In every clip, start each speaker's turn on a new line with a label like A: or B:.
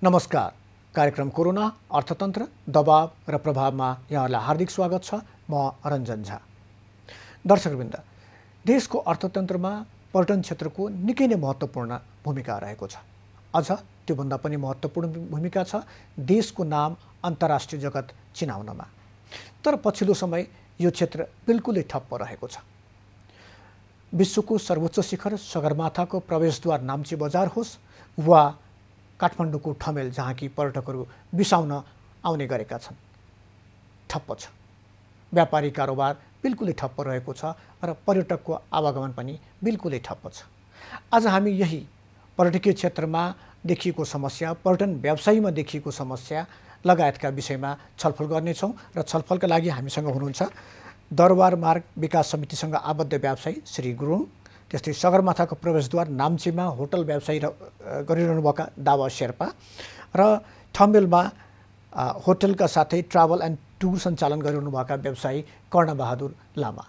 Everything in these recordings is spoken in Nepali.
A: नमस्कार। कार्यक्रम कोरोना अर्थतन्त्र दबाव र प्रभावमा यहाँलाई हार्दिक स्वागत छ। म रञ्जन झा। दर्शकवृन्द, देशको अर्थतन्त्रमा पर्यटन क्षेत्रको निकै नै महत्त्वपूर्ण भूमिका रहेको छ। अझ त्योभन्दा पनि महत्त्वपूर्ण भूमिका छ देशको नाम अन्तर्राष्ट्रिय जगत चिनाउनमा। तर पछिल्लो समय यो क्षेत्र बिल्कुलै ठप्प रहेको छ। विश्वको सर्वोच्च शिखर सगरमाथाको प्रवेशद्वार नाम्ची बजार होस् वा काठमाडौँको ठमेल, जहाँ कि पर्यटकहरू बिसाउन आउने गरेका छन्, ठप्प छ। व्यापारी कारोबार बिल्कुलै ठप्प रहेको छ र पर्यटकको आवागमन पनि बिल्कुलै ठप्प छ। आज हामी यही पर्यटकीय क्षेत्रमा देखिएको समस्या, पर्यटन व्यवसायमा देखिएको समस्या लगायतका विषयमा छलफल गर्नेछौँ र छलफलका लागि हामीसँग हुनुहुन्छ दरबार मार्ग विकास समितिसँग आबद्ध व्यवसायी श्री गुरुङ, त्यस्तै सगरमाथाको प्रवेशद्वार नाम्चीमा होटल व्यवसायी गरिरहनुभएका दावा शेर्पा र ठमेलमा होटलका साथै ट्राभल एन्ड टुर सञ्चालन गरिरहनुभएका व्यवसायी कर्णबहादुर लामा।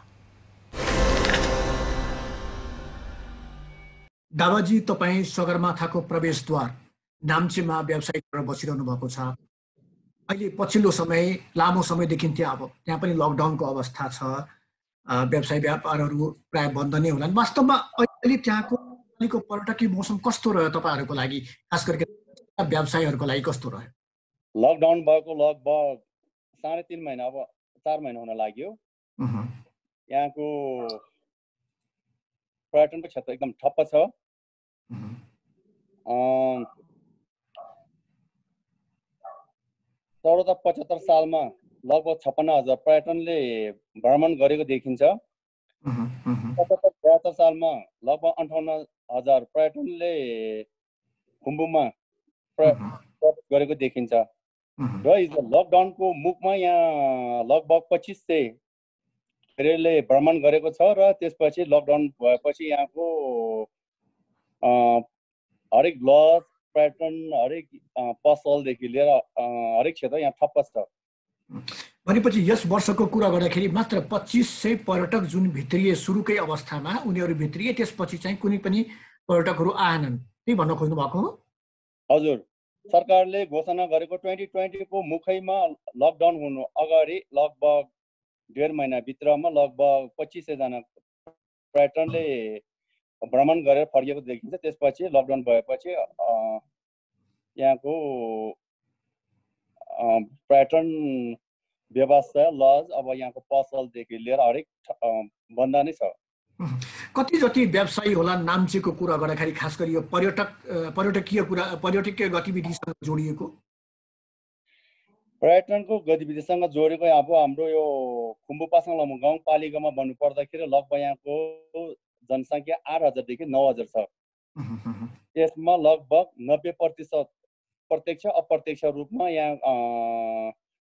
A: दावाजी, तपाईँ सगरमाथाको प्रवेशद्वार नाम्चीमा व्यवसाय गरेर बसिरहनु भएको छ। अहिले पछिल्लो समय, लामो समयदेखि त्यहाँ पनि लकडाउनको अवस्था छ। व्यवसाय व्यापारहरू प्राय बन्द नै होलान्। वास्तवमा अहिले त्यहाँको पर्यटकीय मौसम कस्तो रह्यो तपाईँहरूको लागि, खास गरी व्यवसायीहरूको लागि कस्तो रह्यो?
B: लकडाउन भएको लगभग 3.5 महिना, अब 4 महिना हुन लाग्यो। यहाँको पर्यटनको क्षेत्र एकदम ठप्प छ। 1475 सालमा लगभग 56,000 पर्यटनले भ्रमण गरेको देखिन्छ। 77-72 सालमा लगभग 58,000 पर्यटनले खुम्बुमा प्रवेश गरेको देखिन्छ। र लकडाउनको मुखमा यहाँ लगभग 2500 धेरैले भ्रमण गरेको छ र त्यसपछि लकडाउन भएपछि यहाँको हरेक लज, पर्यटन, हरेक पसलदेखि लिएर हरेक क्षेत्र यहाँ ठप्प छ।
A: भनेपछि यस वर्षको कुरा गर्दाखेरि मात्र 2500 पर्यटक जुन भित्रिए सुरुकै अवस्थामा उनीहरू भित्रिए, त्यसपछि चाहिँ कुनै पनि पर्यटकहरू आएनन्, त्यही भन्न खोज्नु भएको हो?
B: हजुर, सरकारले घोषणा गरेको 2020 को मुखैमा लकडाउन हुनु अगाडि लगभग 1.5 महिनाभित्रमा लगभग 2500 जना पर्यटनले भ्रमण गरेर फर्किएको देखिन्छ। त्यसपछि लकडाउन भएपछि यहाँको पर्यटन व्यवसाय, लज, अब यहाँको पसलदेखि लिएर हरेक बन्द नै छ।
A: कति जति व्यवसायी होला नाम्चीको कुरा गर्दाखेरि, खास गरी यो पर्यटकीय गतिविधिसँग जोडिएको?
B: पर्यटनको गतिविधिसँग जोडेको अब हाम्रो यो खुम्बु पासाङ लमु गाउँपालिकामा भन्नु पर्दाखेरि लगभग यहाँको जनसङ्ख्या 8,000 देखि 9,000 छ। त्यसमा लगभग 90% प्रत्यक्ष अप्रत्यक्ष रूपमा यहाँ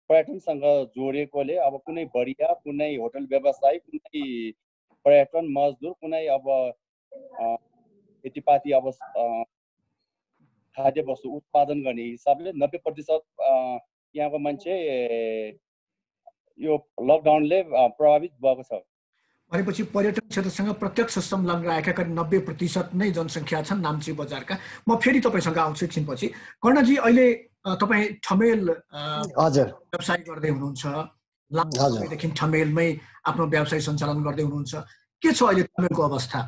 B: पर्यटनसँग जोडिएकोले अब कुनै बढिया, कुनै होटल व्यवसायी, कुनै पर्यटन मजदुर, कुनै अब खेतीपाती अब खाद्य वस्तु उत्पादन गर्ने हिसाबले 90% यहाँको मान्छे यो लकडाउनले प्रभावित भएको छ।
A: भनेपछि पर्यटन क्षेत्रसँग प्रत्यक्ष संलग्न रहेका करिब 90% नै जनसङ्ख्या छन् नाम्ची बजारका। म फेरि तपाईँसँग आउँछु एकछिनपछि। कर्णजी, अहिले तपाईँ ठमेल व्यवसाय गर्दै हुनुहुन्छ, लामो समयदेखि ठमेलमै आफ्नो व्यवसाय सञ्चालन गर्दै हुनुहुन्छ। के छ अहिले ठमेलको अवस्था?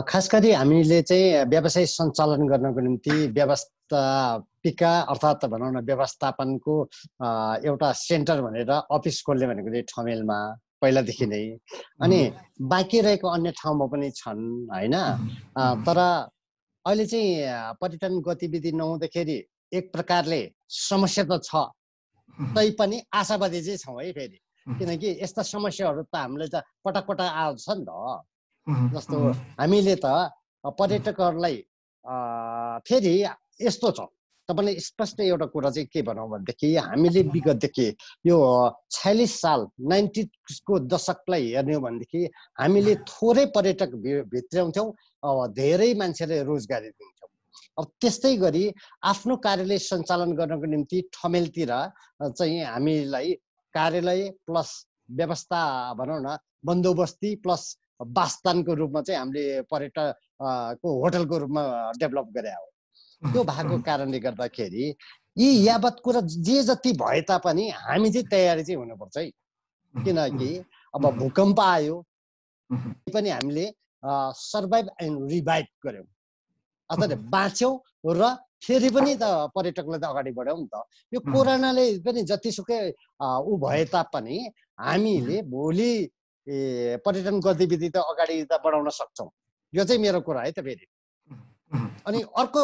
C: खास गरी हामीले चाहिँ व्यवसाय सञ्चालन गर्नको निम्ति व्यवस्थापिका अर्थात् भनौँ न व्यवस्थापनको एउटा सेन्टर भनेर अफिस खोल्ने भनेको चाहिँ ठमेलमा पहिलादेखि नै, अनि बाँकी रहेको अन्य ठाउँमा पनि छन् होइन। तर अहिले चाहिँ पर्यटन गतिविधि नहुँदाखेरि एक प्रकारले समस्या त छ, तैपनि आशावादी चाहिँ छौँ है फेरि, किनकि यस्ता समस्याहरू त हामीले त पटक पटक आउँछ नि त। जस्तो हामीले त पर्यटकहरूलाई फेरि यस्तो छ, तपाईँले स्पष्ट एउटा कुरा चाहिँ के भनौँ भनेदेखि, हामीले विगतदेखि यो 46 साल 90 को दशकलाई हेर्ने हो भनेदेखि हामीले थोरै पर्यटक भित्र्याउँथ्यौँ, धेरै मान्छेले रोजगारी दिन्थ्यौँ। अब त्यस्तै गरी आफ्नो कार्यालय सञ्चालन गर्नको निम्ति ठमेलतिर चाहिँ हामीलाई कार्यालय प्लस व्यवस्था भनौँ न बन्दोबस्ती प्लस वासस्थानको रूपमा चाहिँ हामीले पर्यटकको होटलको रूपमा डेभलप गरे हो। त्यो भएको कारणले गर्दाखेरि यी यावत कुरा जे जति भए तापनि हामी चाहिँ तयारी चाहिँ हुनुपर्छ है। किनकि अब भूकम्प आयो पनि हामीले सर्भाइभ एन्ड रिभाइभ गर्यौँ अथवा बाँच्यौँ र फेरि पनि त पर्यटकलाई त अगाडि बढ्यौँ नि त। यो कोरोनाले पनि जतिसुकै ऊ भए तापनि हामीले भोलि पर्यटन गतिविधि त अगाडि त बढाउन सक्छौँ। यो चाहिँ मेरो कुरा है त फेरि। अनि अर्को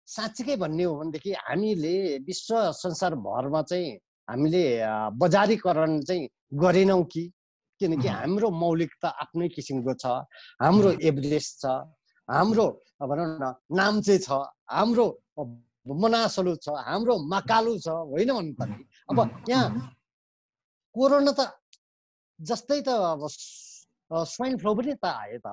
C: साँच्चीकै भन्ने हो भनेदेखि हामीले विश्व संसारभरमा चाहिँ हामीले बजारीकरण चाहिँ गरेनौँ कि? किनकि हाम्रो मौलिकता आफ्नै किसिमको छ, हाम्रो एभरेस्ट छ, हाम्रो भनौँ न नाम्चे छ, हाम्रो मनासलु छ, हाम्रो मकालु छ, होइन भन्नु त नि। अब यहाँ कोरोना त जस्तै त अब स्वाइन फ्लू पनि त आयो त,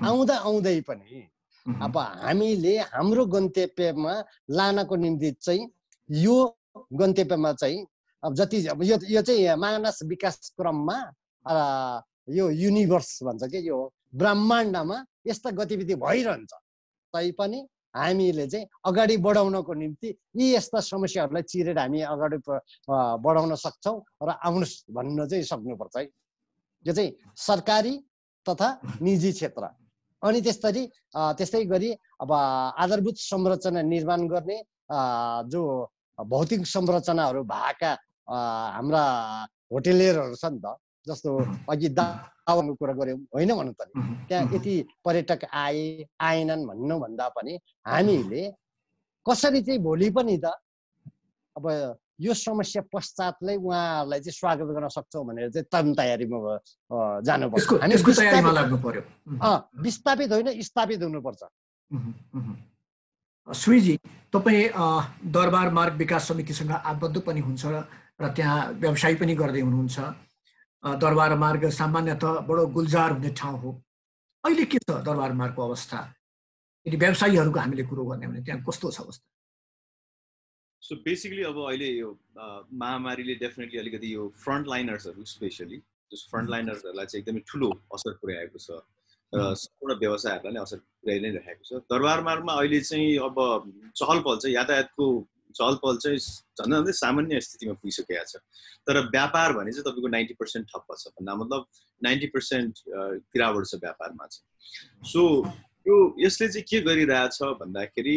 C: आउँदा आउँदै पनि अब हामीले हाम्रो गन्तव्यमा लानको निम्ति चाहिँ यो गन्तव्यमा चाहिँ अब जति अब यो चाहिँ मानस विकास क्रममा यो युनिभर्स भन्छ कि यो ब्रह्माण्डमा यस्ता गतिविधि भइरहन्छ, तैपनि हामीले चाहिँ अगाडि बढाउनको निम्ति यी यस्ता समस्याहरूलाई चिरेर हामी अगाडि बढाउन सक्छौँ र आउनुहोस् भन्न चाहिँ सक्नुपर्छ है। यो चाहिँ सरकारी तथा निजी क्षेत्र। अनि त्यस्तै गरी अब आधारभूत संरचना निर्माण गर्ने जो भौतिक संरचनाहरू भएका हाम्रा होटेलियरहरू छ नि त, जस्तो अघि दावाको कुरा गऱ्यौँ होइन भन्नु त नि। त्यहाँ यति पर्यटक आएनन् भन्नु भन्दा पनि हामीले कसरी चाहिँ भोलि पनि त अब यो समस्या पश्चातलाई उहाँहरूलाई चाहिँ स्वागत गर्न सक्छौँ भनेर चाहिँ तयारीमा जानुपर्छ। हामी विस्थापित होइन स्थापित हुनुपर्छ।
A: श्रीजी, तपाईँ दरबार मार्ग विकास समितिसँग आबद्ध पनि हुन्छ र त्यहाँ व्यवसाय पनि गर्दै हुनुहुन्छ। दरबार मार्ग सामान्यतः बडो गुल्जार हुने ठाउँ हो। अहिले के छ दरबार मार्गको अवस्था? यदि व्यवसायीहरूको हामीले कुरो गर्ने भने त्यहाँ कस्तो छ अवस्था?
D: सो बेसिकली अब अहिले यो महामारीले डेफिनेटली अलिकति यो फ्रन्ट लाइनर्सहरू स्पेसली जस फ्रन्ट लाइनर्सहरूलाई चाहिँ एकदमै ठुलो असर पुर्याएको छ र सम्पूर्ण व्यवसायहरूलाई नै असर पुर्याइ नै रहेको छ। दरबार मार्गमा अहिले चाहिँ अब चहल पहल चाहिँ यातायातको चहल पहल चाहिँ झन्डै सामान्य स्थितिमा पुगिसकेको छ। तर व्यापार भने चाहिँ तपाईँको 90% ठप्प छ भन्दा मतलब 90% गिरावट छ व्यापारमा चाहिँ। सो यो यसले चाहिँ के गरिरहेछ भन्दाखेरि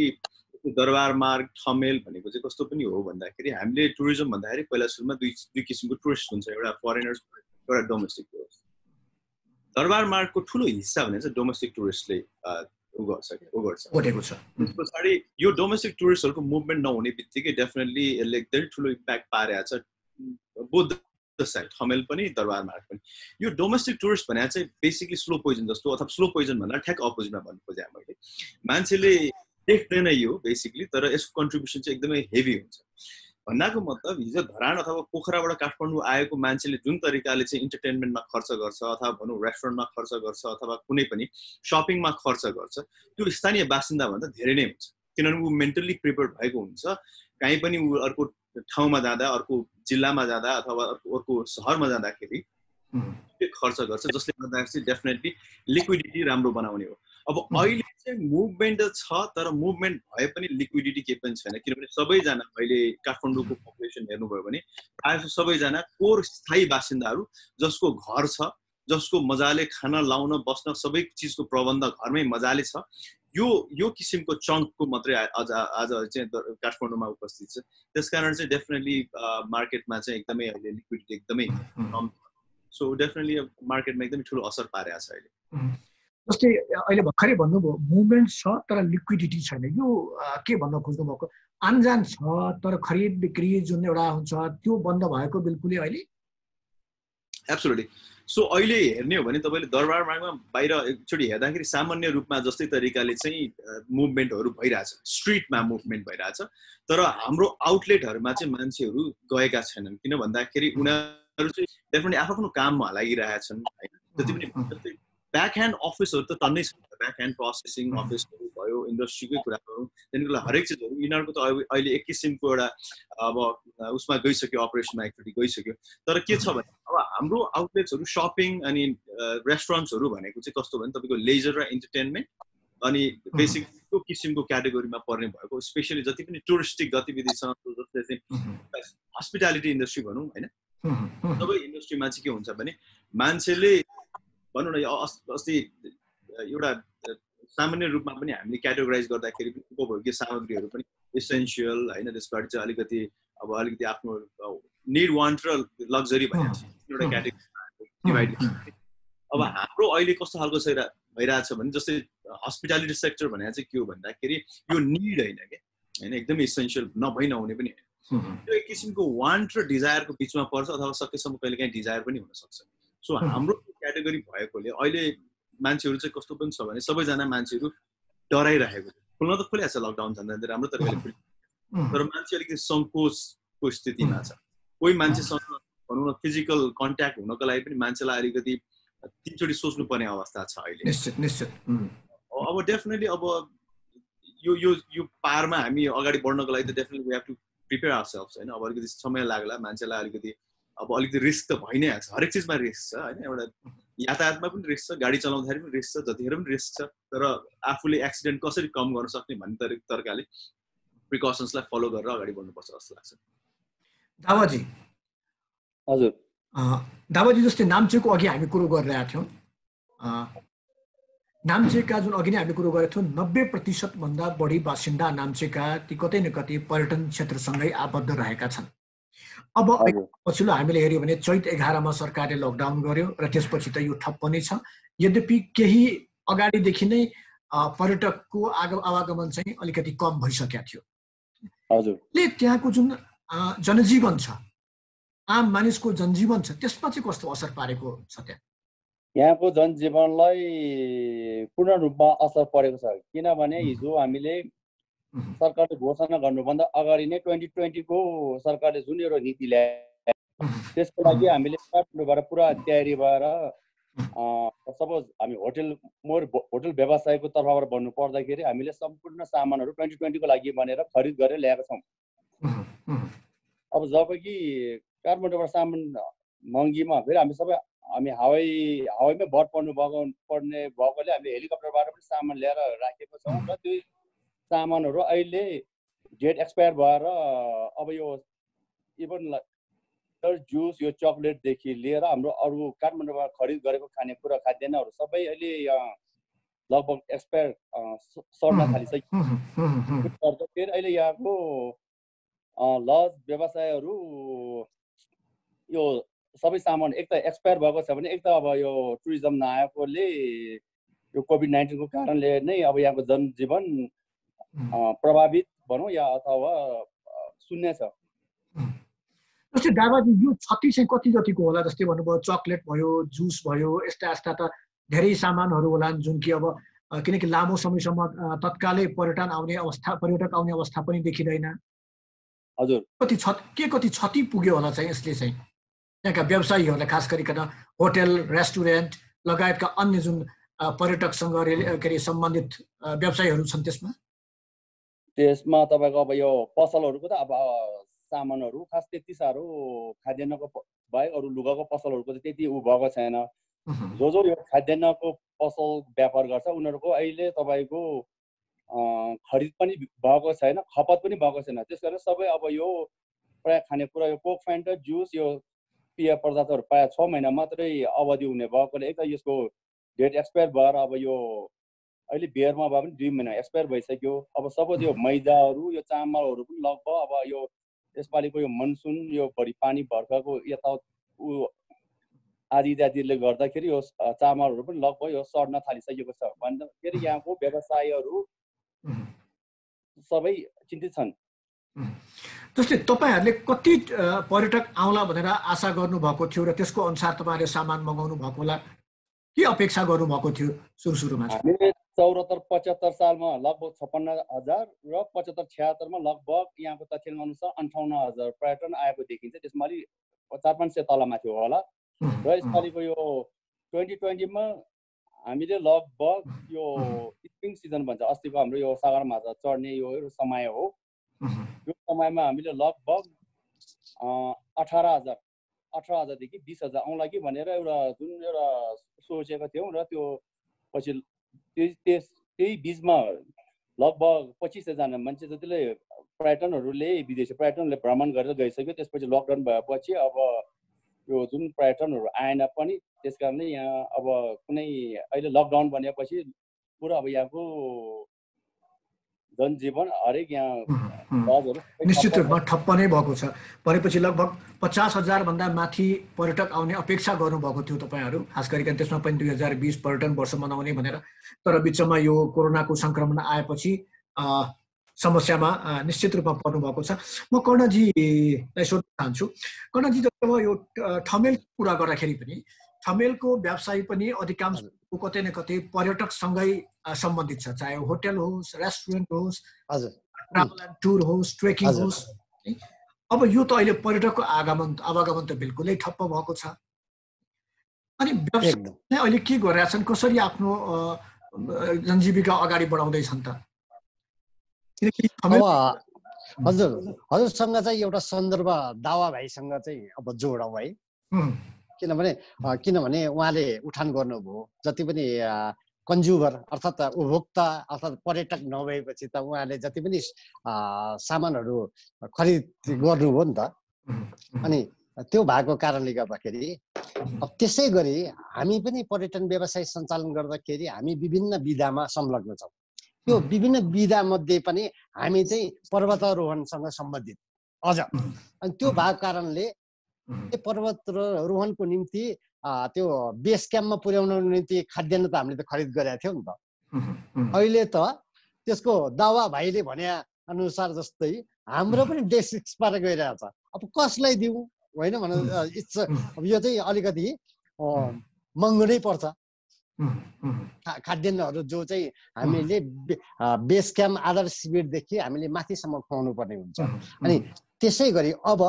D: दरबार मार्ग ठमेल भनेको चाहिँ कस्तो पनि हो भन्दाखेरि हामीले टुरिज्म भन्दाखेरि पहिला सुरुमा दुई किसिमको टुरिस्ट हुन्छ, एउटा फरेनर्स एउटा डोमेस्टिक टुरिस्ट। दरबार मार्गको ठुलो हिस्सा भने चाहिँ डोमेस्टिक टुरिस्टले उ गर्छ। त्यस पछाडि यो डोमेस्टिक टुरिस्टहरूको मुभमेन्ट नहुने बित्तिकै डेफिनेटली यसले एकदमै ठुलो इम्प्याक्ट पारेको छ बोथ द साइड, ठमेल पनि दरबार मार्ग पनि। यो डोमेस्टिक टुरिस्ट भने चाहिँ बेसिकली स्लो पोइजन जस्तो, अथवा स्लो पोइजन भन्दा ठ्याक अपोजिटमा भन्नु खोजेँ मैले। मान्छेले देख्दैन यो बेसिकली, तर यसको कन्ट्रिब्युसन चाहिँ एकदमै हेभी हुन्छ। भन्नाको मतलब हिजो धरान अथवा पोखराबाट काठमाडौँ आएको मान्छेले जुन तरिकाले चाहिँ इन्टरटेनमेन्टमा खर्च गर्छ अथवा भनौँ रेस्टुरेन्टमा खर्च गर्छ अथवा कुनै पनि सपिङमा खर्च गर्छ, त्यो स्थानीय बासिन्दाभन्दा धेरै नै हुन्छ। किनभने ऊ मेन्टल्ली प्रिपेयर्ड भएको हुन्छ। कहीँ पनि ऊ अर्को ठाउँमा जाँदा, अर्को जिल्लामा जाँदा अथवा अर्को सहरमा जाँदाखेरि खर्च गर्छ, जसले गर्दाखेरि चाहिँ डेफिनेटली लिक्विडिटी राम्रो बनाउने हो। अब अहिले चाहिँ मुभमेन्ट छ, तर मुभमेन्ट भए पनि लिक्विडिटी केही पनि छैन। किनभने सबैजना अहिले काठमाडौँको पपुलेसन हेर्नुभयो भने प्रायः सबैजना कोर स्थायी बासिन्दाहरू जसको घर छ, जसको मजाले खाना लाउन बस्न सबै चिजको प्रबन्ध घरमै मजाले छ, यो किसिमको चङ्कको मात्रै आज चाहिँ काठमाडौँमा उपस्थित छ। त्यसकारण चाहिँ डेफिनेटली मार्केटमा चाहिँ एकदमै अहिले लिक्विडिटी एकदमै कम छ। सो डेफिनेटली मार्केटमा एकदमै ठुलो असर पारेको छ अहिले।
A: जस्तै अहिले भर्खरै भन्नुभयो मुभमेन्ट छ तर लिक्विडिटी छैन, यो के भन्न खोज्नु भएको? आमजान छ तर खरिद बिक्री जुन एउटा हुन्छ त्यो बन्द भएको बिल्कुलै अहिले?
D: एब्सोल्युटली। सो अहिले हेर्ने हो भने तपाईँले दरबार मार्गमा बाहिर एकचोटि हेर्दाखेरि सामान्य रूपमा जस्तै तरिकाले चाहिँ मुभमेन्टहरू भइरहेछ, स्ट्रिटमा मुभमेन्ट भइरहेछ, तर हाम्रो आउटलेटहरूमा चाहिँ मान्छेहरू गएका छैनन्। किन भन्दाखेरि उनीहरू चाहिँ डेफिनेटली आफ्नो काममा लागिरहेछन् होइन। जति पनि ब्याक ह्यान्ड अफिसहरू त टन्नै छ, ब्याक ह्यान्ड प्रोसेसिङ अफिसहरू भयो, इन्डस्ट्रीकै कुराहरू, त्यहाँदेखिको हरेक चिजहरू यिनीहरूको त अहिले एक किसिमको एउटा अब उसमा गइसक्यो, अपरेसनमा एकचोटि गइसक्यो। तर के छ भने अब हाम्रो आउटलेट्सहरू सपिङ अनि रेस्टुरेन्ट्सहरू भनेको चाहिँ कस्तो भने तपाईँको लेजर र इन्टरटेनमेन्ट अनि बेसिक त्यो किसिमको क्याटेगोरीमा पर्ने भएको स्पेसली जति पनि टुरिस्टिक गतिविधि छ जसले चाहिँ हस्पिटालिटी इन्डस्ट्री भनौँ होइन सबै इन्डस्ट्रीमा चाहिँ के हुन्छ भने मान्छेले भनौँ न अस्ति एउटा सामान्य रूपमा पनि हामीले क्याटेगोराइज गर्दाखेरि उपभोग्य सामग्रीहरू पनि एसेन्सियल होइन त्यसबाट चाहिँ अलिकति आफ्नो निड वान्ट र लग्जरी भनेर एउटा क्याटेगोरी डिभाइड गर्छ। अब हाम्रो अहिले कस्तो खालको भइरहेछ भने जस्तै हस्पिटालिटी सेक्टर भनेर चाहिँ के हो भन्दाखेरि यो निड होइन क्या होइन एकदमै इसेन्सियल नभई नहुने पनि होइन त्यो एक किसिमको वान्ट र डिजायरको बिचमा पर्छ अथवा सकेसम्म कहिले काहीँ डिजायर पनि हुनसक्छ। सो हाम्रो क्याटेगोरी भएकोले अहिले मान्छेहरू चाहिँ कस्तो पनि छ भने सबैजना मान्छेहरू डराइरहेको छ। खुल्न त खुलिहाल्छ लकडाउन झन् राम्रो तरिकाले तर मान्छे अलिकति सङ्कोचको स्थितिमा छ। कोही मान्छेसँग भनौँ न फिजिकल कन्ट्याक्ट हुनको लागि पनि मान्छेलाई अलिकति तीनचोटि सोच्नुपर्ने अवस्था छ अहिले।
A: निश्चित
D: अब डेफिनेटली अब यो पारमा हामी अगाडि बढ्नको लागि त definitely we have to prepare ourselves होइन। अब अलिकति समय लाग्ला मान्छेलाई अलिकति रिस्क त भइ नै हाल्छ हरेक चिजमा रिस्क छ होइन। एउटा यातायातमा पनि रिस्क छ गाडी चलाउँदाखेरि पनि रिस्क छ जतिखेर पनि रिस्क छ तर आफूले एक्सिडेन्ट कसरी कम गर्न सक्ने भन्ने तरिकाले प्रिकसन्सलाई फलो गरेर अगाडि बढ्नुपर्छ जस्तो लाग्छ।
A: दावाजी
B: हजुर
A: दावाजी जस्तै नाम्चेको अघि हामी कुरो गरिरहेका थियौँ नाम्चेका जुन अघि नै हामी कुरो गरेका थियौँ 90% भन्दा बढी बासिन्दा नाम्चेका ती कतै न कतै पर्यटन क्षेत्रसँगै आबद्ध रहेका छन्। अब पछिल्लो हामीले हेऱ्यौँ भने चैत 11मा सरकारले लकडाउन गर्यो र त्यसपछि त यो ठप्प नै छ। यद्यपि केही अगाडिदेखि नै पर्यटकको आवागमन चाहिँ अलिकति कम भइसकेको थियो। हजुरले त्यहाँको जुन जनजीवन छ आम मानिसको जनजीवन छ त्यसमा चाहिँ कस्तो असर पारेको छ त्यहाँ?
B: यहाँको जनजीवनलाई पूर्ण रूपमा असर परेको छ किनभने हिजो हामीले सरकारले घोषणा गर्नुभन्दा अगाडि नै 2020 को सरकारले जुन एउटा नीति ल्याए त्यसको लागि हामीले काठमाडौँबाट पुरा तयारी भएर सपोज हामी होटल व्यवसायको तर्फबाट भन्नु पर्दाखेरि हामीले सम्पूर्ण सामानहरू 2020 को लागि भनेर खरिद गरेर ल्याएका छौँ। अब जब कि काठमाडौँबाट सामान महँगीमा फेरि हामी हवाईमै भर पर्ने भएकोले हामीले हेलिकप्टरबाट पनि सामान ल्याएर राखेको छौँ र त्यो सामानहरू अहिले डेट एक्सपायर भएर अब यो इभन जुस यो चकलेटदेखि लिएर हाम्रो अरू काठमाडौँबाट खरिद गरेको खानेकुरा खाद्यान्नहरू सबै अहिले लगभग एक्सपायर सर्न थालिसक्यो। फेरि अहिले यहाँको लज व्यवसायहरू यो सबै सामान एक त एक्सपायर भएको छ भने एक त अब यो टुरिज्म नआएकोले यो कोभिड-19 को कारणले नै अब यहाँको जनजीवन प्रभावित भनौँ या अथवा शून्य छ।
A: जस्तै दावाजी यो क्षति चाहिँ कति जतिको होला? जस्तै भन्नुभयो चकलेट भयो जुस भयो यस्ता त धेरै सामानहरू होलान् जुन कि अब किनकि लामो समयसम्म तत्कालै पर्यटक आउने अवस्था पनि देखिँदैन।
B: हजुर
A: कति क्षति पुग्यो होला चाहिँ यसले चाहिँ त्यहाँका व्यवसायीहरूलाई खास गरिकन होटल रेस्टुरेन्ट लगायतका अन्य जुन पर्यटकसँग सम्बन्धित व्यवसायीहरू छन् त्यसमा
B: तपाईँको अब यो पसलहरूको त अब सामानहरू खास त्यति साह्रो खाद्यान्नको बाहेक अरू लुगाको पसलहरूको चाहिँ त्यति भएको छैन। जो यो खाद्यान्नको पसल व्यापार गर्छ उनीहरूको अहिले तपाईँको खरिद पनि भएको छैन खपत पनि भएको छैन। त्यसकारण सबै अब यो प्राय खानेकुरा यो कोक फ्यान्टा जुस यो पेय पदार्थहरू प्रायः 6 महिना मात्रै अवधि हुने भएकोले एक त यसको डेट एक्सपायर भएर अब यो अहिले बियरमा भए पनि 2 महिना एक्सपायर भइसक्यो। अब सपोज यो मैदाहरू यो चामलहरू पनि लगभग अब यो यसपालिको यो मनसुन यो बढी पानी भर्खरको यता आदि इत्यादिले गर्दाखेरि यो चामलहरू पनि लगभग यो सर्न थालिसकेको छ भन्दाखेरि यहाँको व्यवसायीहरू सबै चिन्तित छन्।
A: जस्तै तपाईँहरूले कति पर्यटक आउला भनेर आशा गर्नुभएको थियो र त्यसको अनुसार तपाईँहरूले सामान मगाउनु भएको होला के अपेक्षा गर्नुभएको थियो सुरुमा?
B: हामीले 74-75 सालमा लगभग 56,000 र 75-76 मा लगभग यहाँको तथ्याङ्क अनुसार 58,000 पर्यटन आएको देखिन्छ। त्यसमा अलि 4-500 तलमाथि होला र यसपालिको यो 2020 मा हामीले लगभग यो स्प्रिङ सिजन भन्छ अस्तिको हाम्रो यो सगरमाथा चढ्ने यो समय हो यो समयमा हामीले लगभग 18,000 देखि 20,000 आउला कि भनेर एउटा जुन एउटा सोचेको थियौँ र त्यो पछि त्यही बिचमा लगभग 2500 जना मान्छे जतिले पर्यटनहरूले विदेशी पर्यटनले भ्रमण गरेर गइसक्यो। त्यसपछि लकडाउन भएपछि अब यो जुन पर्यटनहरू आएन पनि, त्यस कारणले यहाँ अब कुनै अहिले लकडाउन बनेपछि पुरा अब यहाँको जनजीवन हरेक यहाँ
A: निश्चित रूपमा ठप्प नै भएको छ। भनेपछि लगभग 50,000 भन्दा माथि पर्यटक आउने अपेक्षा गर्नुभएको थियो तपाईहरू, खास गरिकन त्यसमा पनि 2020 पर्यटन वर्ष मनाउने भनेर। तर बिचमा यो कोरोनाको संक्रमण आएपछि समस्यामा निश्चित रूपमा पर्नु भएको छ। म कर्णजीलाई सोध्न चाहन्छु, कर्णजी जब यो ठमेलको कुरा गर्दाखेरि पनि ठमेलको व्यवसाय पनि अधिकांश कतै न कतै पर्यटकसँगै सम्बन्धित छ, चाहे होटल होस्, रेस्टुरेन्ट होस्, ट्राभल एन्ड टुर होस्, ट्रेकिङ होस्। अब यो त अहिले पर्यटकको आवागमन त बिल्कुलै ठप्प भएको छ। अनि व्यवसाय अहिले के गरिरहेछन्, कसरी आफ्नो जनजीविका अगाडि बढाउँदैछन् त?
C: हजुरसँग चाहिँ एउटा सन्दर्भ दावा भाइसँग चाहिँ अब जोडौँ है। किनभने उहाँले उठान गर्नुभयो, जति पनि कन्ज्युमर अर्थात् उपभोक्ता अर्थात् पर्यटक नभएपछि त उहाँले जति पनि सामानहरू खरिद गर्नुभयो नि त। अनि त्यो भएको कारणले गर्दाखेरि अब त्यसै गरी हामी पनि पर्यटन व्यवसाय सञ्चालन गर्दाखेरि हामी विभिन्न विधामा संलग्न छौँ। त्यो विभिन्न विधा मध्ये पनि हामी चाहिँ पर्वतारोहणसँग सम्बन्धित अझ। अनि त्यो भएको कारणले पर्वतारोहणको निम्ति त्यो बेस क्याम्पमा पुर्याउनको निम्ति खाद्यान्न त हामीले त खरिद गरेका थियौँ नि त। अहिले त त्यसको दावा भाइले भने अनुसार जस्तै हाम्रो पनि डेट एक्सपायर गइरहेछ। अब कसलाई दिउँ होइन भन, अब यो चाहिँ अलिकति महँगो नै पर्छ खाद्यान्नहरू, जो चाहिँ हामीले बेस क्याम्प आधार शिविरदेखि हामीले माथिसम्म खुवाउनु पर्ने हुन्छ। अनि त्यसै गरी अब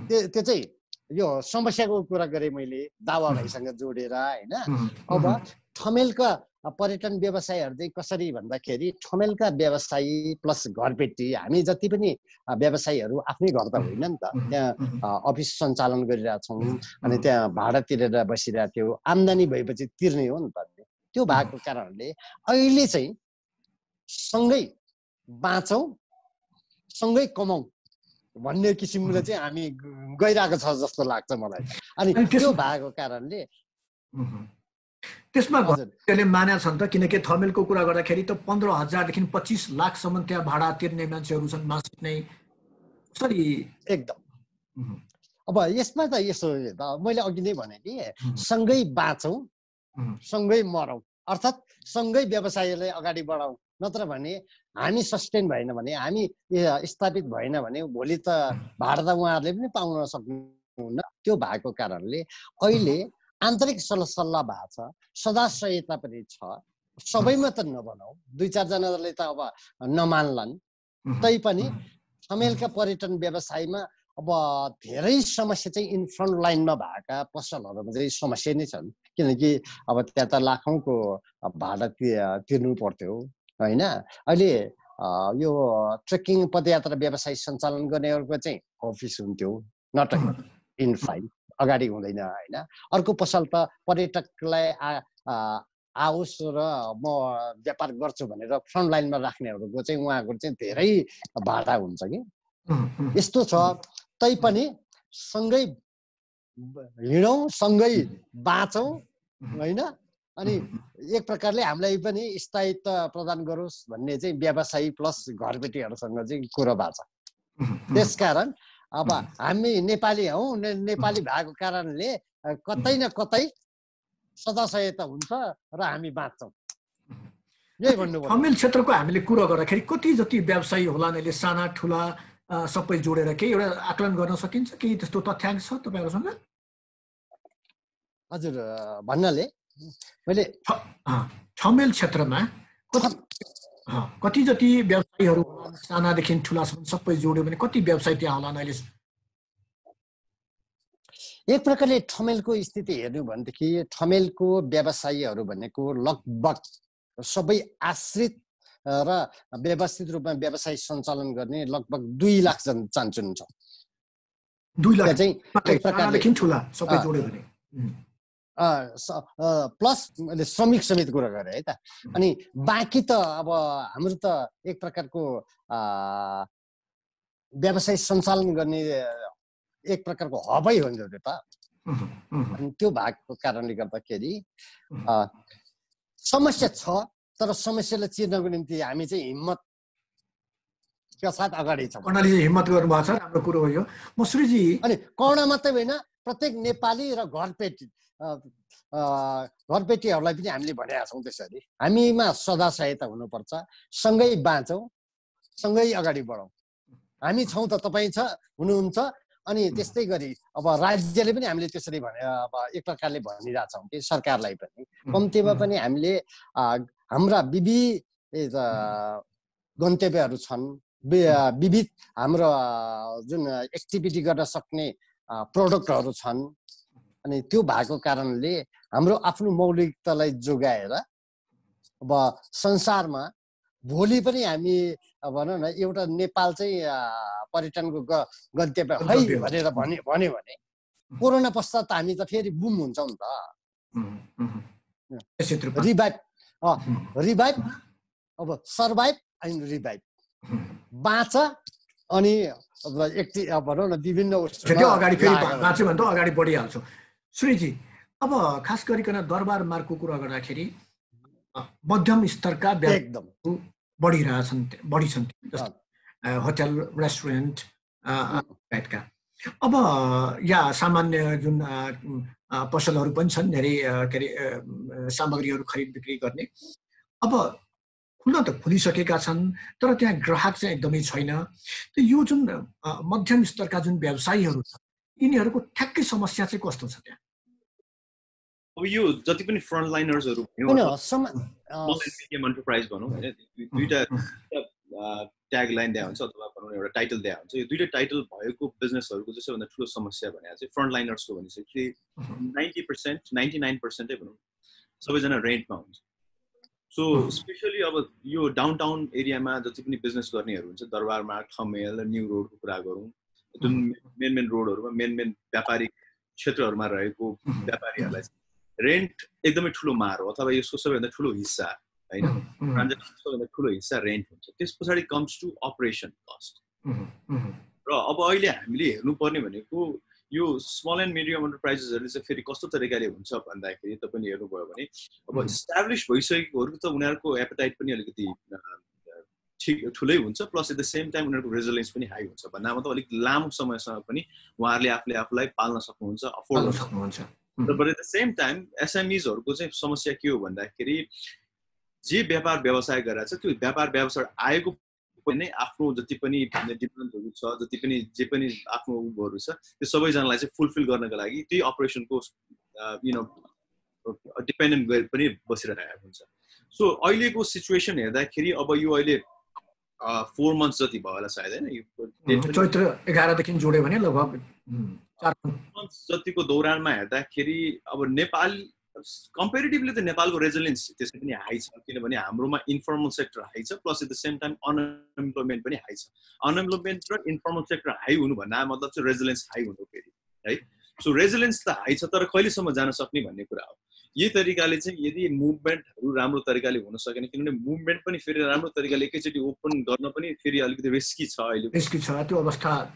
C: त्यो चाहिँ यो समस्याको कुरा गरेँ मैले दावा भाइसँग जोडेर होइन। अब ठमेलका पर्यटन व्यवसायहरू चाहिँ कसरी भन्दाखेरि, ठमेलका व्यवसायी प्लस घरपेटी हामी जति पनि व्यवसायीहरू आफ्नै घर त होइन नि त, त्यहाँ अफिस सञ्चालन गरिरहेछौँ। अनि त्यहाँ भाडा तिरेर बसिरहेको थियो, आम्दानी भएपछि तिर्ने हो नि त। त्यो भएको कारणले अहिले चाहिँ सँगै बाँचौँ सँगै कमाउँ भन्ने किसिमले चाहिँ हामी गइरहेको छ जस्तो लाग्छ मलाई। अनि त्यो भएको कारणले
A: त्यसमा घरले माने छन् त, किनकि थर्मेलको कुरा गर्दाखेरि त 15,000 देखि 25 लाखसम्म त्यहाँ भाडा तिर्ने मान्छेहरू छन् मासिक नै। कसरी
C: एकदम अब यसमा त यसो मैले अघि नै भने नि, सँगै बाँचौँ सँगै मरौँ, अर्थात् सँगै व्यवसायलाई अगाडि बढाउँ। नत्र भने हामी सस्टेन भएन भने, हामी स्थापित भएन भने भोलि त भाडा त उहाँहरूले पनि पाउन सक्नुहुन्न। त्यो भएको कारणले अहिले आन्तरिक सल्लाह भएको छ, सदाशयता पनि छ। सबैमा त नबनाऊ, 2-4 जनाले त अब नमान्लान्। तैपनि ठमेलका पर्यटन व्यवसायमा अब धेरै समस्या चाहिँ इन फ्रन्ट लाइनमा भएका पसलहरूमा चाहिँ समस्या नै छन्। किनकि अब त्यहाँ त लाखौँको भाडा तिर्नु पर्थ्यो होइन। अहिले यो ट्रेकिङ पदयात्रा व्यवसाय सञ्चालन गर्नेहरूको चाहिँ अफिस हुन्थ्यो, नट इन फाइन, अगाडि हुँदैन होइन। अर्को पसल त पर्यटकलाई आओस् र म व्यापार गर्छु भनेर फ्रन्ट लाइनमा राख्नेहरूको चाहिँ उहाँको चाहिँ धेरै भाडा हुन्छ कि। यस्तो छ। तैपनि सँगै हिँडौँ सँगै बाँचौँ होइन। अनि एक प्रकारले हामीलाई पनि स्थायित्व प्रदान गरोस् भन्ने चाहिँ व्यवसायी प्लस घरबेटीहरूसँग चाहिँ कुरो भएको छ। त्यसकारण अब हामी नेपाली हौँ, नेपाली भएको कारणले कतै न कतै सदाशयता हुन्छ र हामी बाँच्छौँ। यही भन्नु।
A: ठमेल क्षेत्रको हामीले कुरा गर्दाखेरि कति जति व्यवसायी होला, अहिले साना ठुला सबै जोडेर केही एउटा आकलन गर्न सकिन्छ? केही त्यस्तो तथ्याङ्क छ तपाईँहरूसँग?
C: हजुर भन्नाले मैले
A: ठमेल क्षेत्रमा कति जति व्यवसायीहरू सानादेखि ठुलासम्म सबै जोड्यो भने कति व्यवसाय त्यहाँ होला अहिले?
C: एक प्रकारले ठमेलको स्थिति हेर्नु भनेदेखि ठमेलको व्यवसायीहरू भनेको लगभग सबै आश्रित र व्यवस्थित रूपमा व्यवसाय सञ्चालन गर्ने लगभग 2 लाख चान्चुन छ।
A: 2 लाख
C: चाहिँ एक प्रकारले
A: ठुला सबै जोड्यो भने
C: प्लस मैले श्रमिक समेत कुरा गरेँ है त। अनि बाँकी त अब हाम्रो त एक प्रकारको व्यवसाय सञ्चालन गर्ने एक प्रकारको हबै हो नि त त्यो त। अनि त्यो भएको कारणले गर्दाखेरि समस्या छ, तर समस्यालाई चिर्नको निम्ति हामी चाहिँ हिम्मतका साथ अगाडि छौँ।
A: कर्णाली हिम्मत गर्नुभएको छ, राम्रो कुरो हो यो। मसुरीजी,
C: अनि कर्ण मात्रै होइन, प्रत्येक नेपाली र घरपेटीहरूलाई पनि हामीले भनेका छौँ त्यसरी, हामीमा सदा सहायता हुनुपर्छ, सँगै बाँचौँ, सँगै अगाडि बढौँ। हामी छौँ त, तपाईँ हुनुहुन्छ। अनि त्यस्तै गरी अब राज्यले पनि हामीले त्यसरी भने अब एक प्रकारले भनिरहेछौँ कि सरकारलाई पनि कम्तीमा पनि हामीले हाम्रा विविध गन्तव्यहरू छन्, विविध हाम्रो जुन एक्टिभिटी गर्न सक्ने प्रोडक्टहरू छन्। अनि त्यो भएको कारणले हाम्रो आफ्नो मौलिकतालाई जोगाएर अब संसारमा भोलि पनि हामी भनौँ न एउटा नेपाल चाहिँ पर्यटनको गन्तव्य है भनेर भन्यो भने कोरोना पश्चात त हामी त फेरि बुम हुन्छौँ नि त। रिभाइभ अब सर्भाइभ एन्ड रिभाइभ, बाँच अनि भनौँ न विभिन्न
A: अगाडि फेरि बाँच्यो भने त अगाडि बढिहाल्छौँ। सुरेशजी, अब खास गरिकन दरबार मार्गको कुरा गर्दाखेरि मध्यम स्तरका
C: एकदम
A: बढी छन्, होटल, रेस्टुरेन्ट लगायतका। अब या सामान्य जुन पसलहरू पनि छन्, धेरै के अरे सामग्रीहरू खरिद बिक्री गर्ने। अब खुल्न त खुलिसकेका छन्, तर त्यहाँ ग्राहक चाहिँ एकदमै छैन। त यो जुन मध्यम स्तरका जुन व्यवसायीहरू छ, यिनीहरूको ठ्याक्कै समस्या चाहिँ कस्तो छ त्यहाँ?
D: अब यो जति पनि फ्रन्ट लाइनर्सहरू एन्टरप्राइज भनौँ होइन, दुईटा ट्याग लाइन दिया हुन्छ अथवा भनौँ एउटा टाइटल दिया हुन्छ। यो दुईटा टाइटल भएको बिजनेसहरूको चाहिँ सबभन्दा ठुलो समस्या भने चाहिँ फ्रन्ट लाइनर्सको भनिसकेपछि 90%, 99% भनौँ सबैजना रेन्टमा हुन्छ। सो स्पेसली अब यो डाउन टाउन एरियामा जति पनि बिजनेस गर्नेहरू हुन्छ, दरबार मार्ग, खमेल, न्यू रोडको कुरा गरौँ, जुन मेन रोडहरूमा मेन व्यापारिक क्षेत्रहरूमा रहेको व्यापारीहरूलाई रेन्ट एकदमै ठुलो मार हो, अथवा यसको सबैभन्दा ठुलो हिस्सा होइन, ट्रान्जेक्सन सबैभन्दा ठुलो हिस्सा रेन्ट हुन्छ। त्यस पछाडि कम्स टु अपरेसन कस्ट। र अब अहिले हामीले हेर्नुपर्ने भनेको यो स्मल एन्ड मिडियम एन्टरप्राइजेसहरूले चाहिँ फेरि कस्तो तरिकाले हुन्छ भन्दाखेरि तपाईँले हेर्नुभयो भने अब इस्टाब्लिस भइसकेकोहरू त उनीहरूको एपेटाइट पनि अलिकति ठिक ठुलै हुन्छ, plus at the same time उनीहरूको रेजिलियन्स पनि हाई हुन्छ। भन्दा मतलब अलिक लामो समयसम्म पनि उहाँहरूले आफूलाई पाल्न सक्नुहुन्छ, अफोर्ड गर्न सक्नुहुन्छ। But at the same time एसएमइजहरूको चाहिँ समस्या के हो भन्दाखेरि जे व्यापार व्यवसाय गरेर छ, त्यो व्यापार व्यवसाय आएको पनि आफ्नो जति पनि डिमान्डहरू छ, जति पनि जे पनि आफ्नो उहरू छ, त्यो सबैजनालाई चाहिँ फुलफिल गर्नको लागि त्यही अपरेसनको डिपेन्डेन्ट पनि बसिरहेको हुन्छ। सो अहिलेको सिचुएसन हेर्दाखेरि अब यो अहिले 4 months जति भयो होला सायद होइन,
A: चैत्र 11 देखि जोड्यो भने लगभग 4
D: months जतिको दौरानमा हेर्दाखेरि अब नेपाल कम्पेरिटिभली त नेपालको रेजिलियन्स त्यसै पनि हाई छ, किनभने हाम्रोमा इन्फर्मल सेक्टर हाई छ, plus at the same time unemployment पनि हाई छ। अनएम्प्लोइमेन्ट र इन्फर्मल सेक्टर हाई हुनु भन्दा मतलब चाहिँ रेजिलियन्स हाई हुनु फेरि है। सो रेजिलियन्स त हाई छ, तर कहिलेसम्म जान सक्ने भन्ने कुरा हो। यही तरिकाले चाहिँ यदि मुभमेन्टहरू राम्रो तरिकाले हुन सकेन, किनभने मुभमेन्ट पनि फेरि राम्रो तरिकाले एकैचोटि ओपन गर्न पनि फेरि अलिकति रिस्की छ अहिले,
A: रिस्की छ त्यो अवस्था।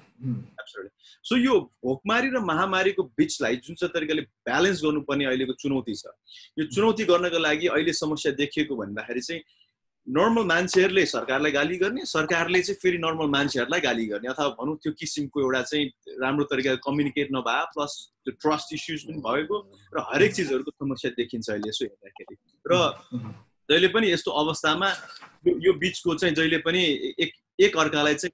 D: सो यो भोकमारी र महामारीको बिचलाई जुन चाहिँ तरिकाले ब्यालेन्स गर्नुपर्ने अहिलेको चुनौती छ, यो चुनौती गर्नको लागि अहिले समस्या देखिएको भन्दाखेरि चाहिँ नर्मल मान्छेहरूले सरकारलाई गाली गर्ने, सरकारले चाहिँ फेरि नर्मल मान्छेहरूलाई गाली गर्ने, अथवा भनौँ त्यो किसिमको एउटा चाहिँ राम्रो तरिकाले कम्युनिकेट नभए, प्लस त्यो ट्रस्ट इस्युज पनि भएको र हरेक चिजहरूको समस्या देखिन्छ अहिले यसो हेर्दाखेरि। र जहिले पनि यस्तो अवस्थामा यो बिचको चाहिँ जहिले पनि एक अर्कालाई चाहिँ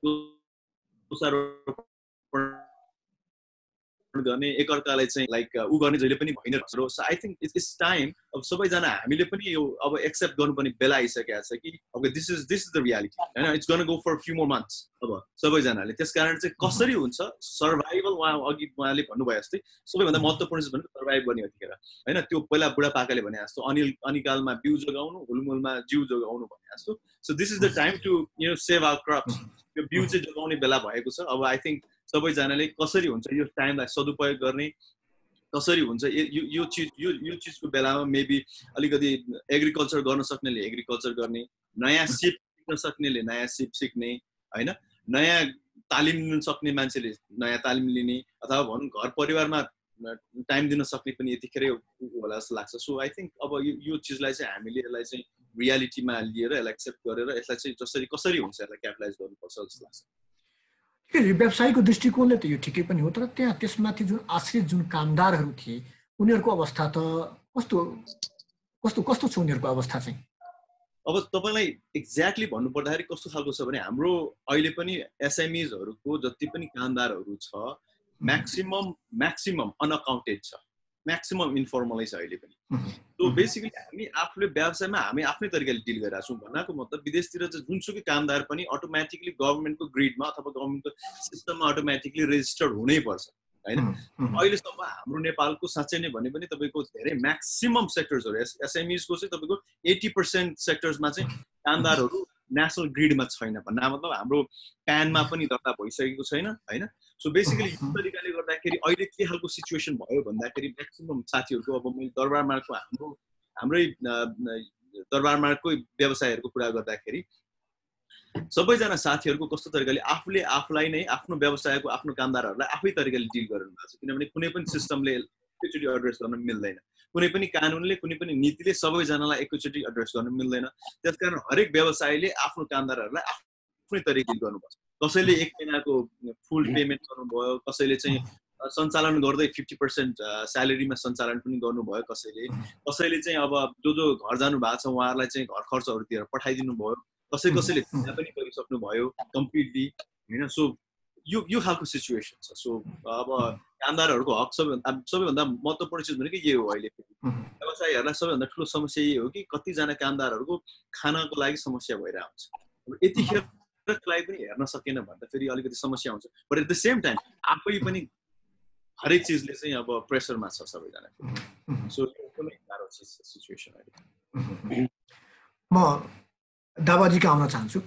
D: गर्ने, एकअर्कालाई चाहिँ लाइक उ गर्ने जहिले पनि भइन रहेछ। So I think it's time अब सबैजना हामीले पनि यो अब एक्सेप्ट गर्नुपर्ने बेला आइसकेको छ कि अब दिस इज द रियालिटी होइन, it's gonna go for few more months अब सबैजनाले। त्यस कारण चाहिँ कसरी हुन्छ सर्भाइभल, उहाँले भन्नुभयो जस्तै सबैभन्दा महत्त्वपूर्ण चाहिँ भनेको सर्भाइभ गर्ने यतिखेर होइन। त्यो पहिला बुढापाकाले भने जस्तो अनिकालमा बिउ जोगाउनु, हुलमुलमा जिउ जोगाउनु भने जस्तो। So this is the time to save our crops. यो बिउ चाहिँ जोगाउने बेला भएको छ। अब आई थिङ्क सबैजनाले कसरी हुन्छ यो टाइमलाई सदुपयोग गर्ने, कसरी हुन्छ यो चिजको बेलामा मेबी अलिकति एग्रिकल्चर गर्न सक्नेले एग्रिकल्चर गर्ने, नयाँ सिप सिक्न सक्नेले नयाँ सिप सिक्ने हैन, नयाँ तालिम लिन सक्ने मान्छेले नयाँ तालिम लिने, अथवा भनौँ घर परिवारमा टाइम दिन सक्ने पनि यतिखेरै होला जस्तो लाग्छ। सो आई थिङ्क अब यो चिजलाई चाहिँ हामीले यसलाई चाहिँ रियालिटीमा लिएर यसलाई एक्सेप्ट गरेर यसलाई चाहिँ कसरी हुन्छ यसलाई क्यापिटलाइज गर्नुपर्छ जस्तो लाग्छ।
A: व्यवसायको दृष्टिकोणले त यो ठिकै पनि हो, तर त्यहाँ त्यसमाथि जुन आश्रित जुन कामदारहरू थिए उनीहरूको अवस्था त कस्तो कस्तो कस्तो छ उनीहरूको अवस्था चाहिँ?
D: अब तपाईँलाई एक्ज्याक्टली भन्नुपर्दाखेरि कस्तो खालको छ भने हाम्रो अहिले पनि एसएमइजहरूको जति पनि कामदारहरू छ म्याक्सिमम अनअकाउन्टेड छ, म्याक्सिमम इन्फर्मलै छ अहिले पनि। सो बेसिकली हामी आफूले व्यवसायमा हामी आफ्नै तरिकाले डिल गरिरहेको छौँ। भन्नाको मतलब विदेशतिर चाहिँ जुनसुकै कामदार पनि अटोमेटिकली गभर्मेन्टको ग्रिडमा अथवा गभर्मेन्टको सिस्टममा अटोमेटिकली रेजिस्टर्ड हुनैपर्छ हैन। अहिलेसम्म हाम्रो नेपालको साँच्चै नै भन्यो भने तपाईँको धेरै म्याक्सिमम सेक्टर्सहरू एसएमइजको चाहिँ तपाईँको 80% सेक्टर्समा चाहिँ कामदारहरू नेसनल ग्रिडमा छैन। भन्दा मतलब हाम्रो प्यानमा पनि दर्ता भइसकेको छैन हैन। सो बेसिकली यो तरिकाले गर्दाखेरि अहिले के खालको सिचुएसन भयो भन्दाखेरि म्याक्सिमम साथीहरूको अब मैले दरबारमार्गको हाम्रै दरबारमार्गकै व्यवसायहरूको कुरा गर्दाखेरि सबैजना साथीहरूको कस्तो तरिकाले आफूले आफूलाई नै आफ्नो व्यवसायको आफ्नो कामदारहरूलाई आफै तरिकाले डिल गरिरहनु भएको छ। किनभने कुनै पनि सिस्टमले एकैचोटि एड्रेस गर्न मिल्दैन, कुनै पनि कानुनले कुनै पनि नीतिले सबैजनालाई एकैचोटि एड्रेस गर्न मिल्दैन। त्यसकारण हरेक व्यवसायले आफ्नो कामदारहरूलाई आफ्नै तरिकाले गर्नुपर्छ। कसैले 1 महिनाको फुल पेमेन्ट गर्नुभयो, कसैले चाहिँ सञ्चालन गर्दै 50% स्यालेरीमा सञ्चालन पनि गर्नुभयो, कसैले चाहिँ अब जो घर जानु भएको छ उहाँहरूलाई चाहिँ घर खर्चहरूतिर पठाइदिनु भयो, कसैले पनि गरिसक्नु भयो कम्प्लिटली हैन। सो यो खालको सिचुएसन छ। सो अब कामदारहरूको हक सबैभन्दा महत्त्वपूर्ण चिज भनेको यही हो। अहिले व्यवसायीहरूलाई सबैभन्दा ठुलो समस्या यही हो कि कतिजना कामदारहरूको खानको लागि समस्या भइरहेको हुन्छ। यतिखेरलाई पनि हेर्न सकेन भन्दा फेरि अलिकति समस्या हुन्छ। But at the same time आफै पनि हरेक चिजले चाहिँ अब प्रेसरमा छ सबैजना। सो यो एकदमै गाह्रो सिचुएसन अहिले।
A: म दावाजीका आउन चाहन्छु।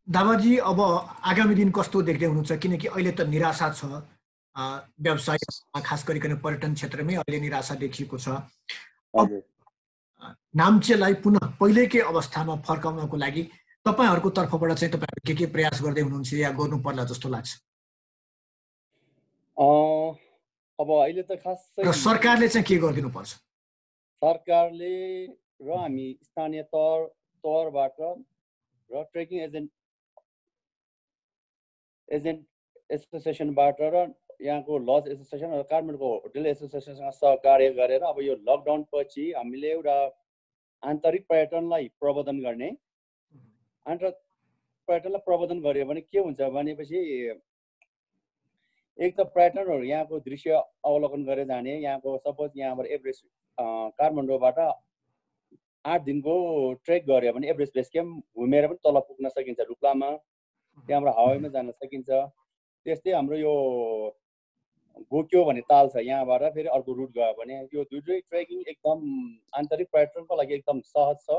A: दावाजी, अब आगामी दिन कस्तो देख्दै हुनुहुन्छ? किनकि अहिले त निराशा छ व्यवसाय, खास गरिकन पर्यटन क्षेत्रमै अहिले निराशा देखिएको छ। नाम्चेलाई पुनः पहिलेकै अवस्थामा फर्काउनको लागि तपाईहरूको तर्फबाट चाहिँ तपाईहरु के प्रयास गर्दै हुनुहुन्छ या गर्नु पर्ला जस्तो लाग्छ?
B: अब अहिले त खासै
A: सरकारले चाहिँ के गरिदिनु पर्छ?
B: सरकारले र हामी स्थानीय तौरबाट र ट्रेकिङ एजेन्ट एसोसिएसनबाट र यहाँको लज एसोसिएसन र काठमाडौँको होटल एसोसिएसनसँग सहकार्य गरेर अब यो लकडाउन पछि हामीले एउटा आन्तरिक पर्यटनलाई प्रवर्धन गर्ने, आन्तरिक पर्यटनलाई प्रवर्धन गर्यो भने के हुन्छ भनेपछि एक त पर्यटनहरू यहाँको दृश्य अवलोकन गरेर जाने। यहाँको सपोज यहाँबाट एभरेस्ट काठमाडौँबाट 8 दिनको ट्रेक गऱ्यो भने एभरेस्ट बेस क्याम्प घुमेर पनि तल पुग्न सकिन्छ रुप्लामा, त्यहाँबाट हवाईमा जान सकिन्छ। त्यस्तै हाम्रो यो गोक्यो भन्ने ताल छ, यहाँबाट फेरि अर्को रुट गयो भने यो दुईटै ट्रेकिङ एकदम आन्तरिक पर्यटनको लागि एकदम सहज छ।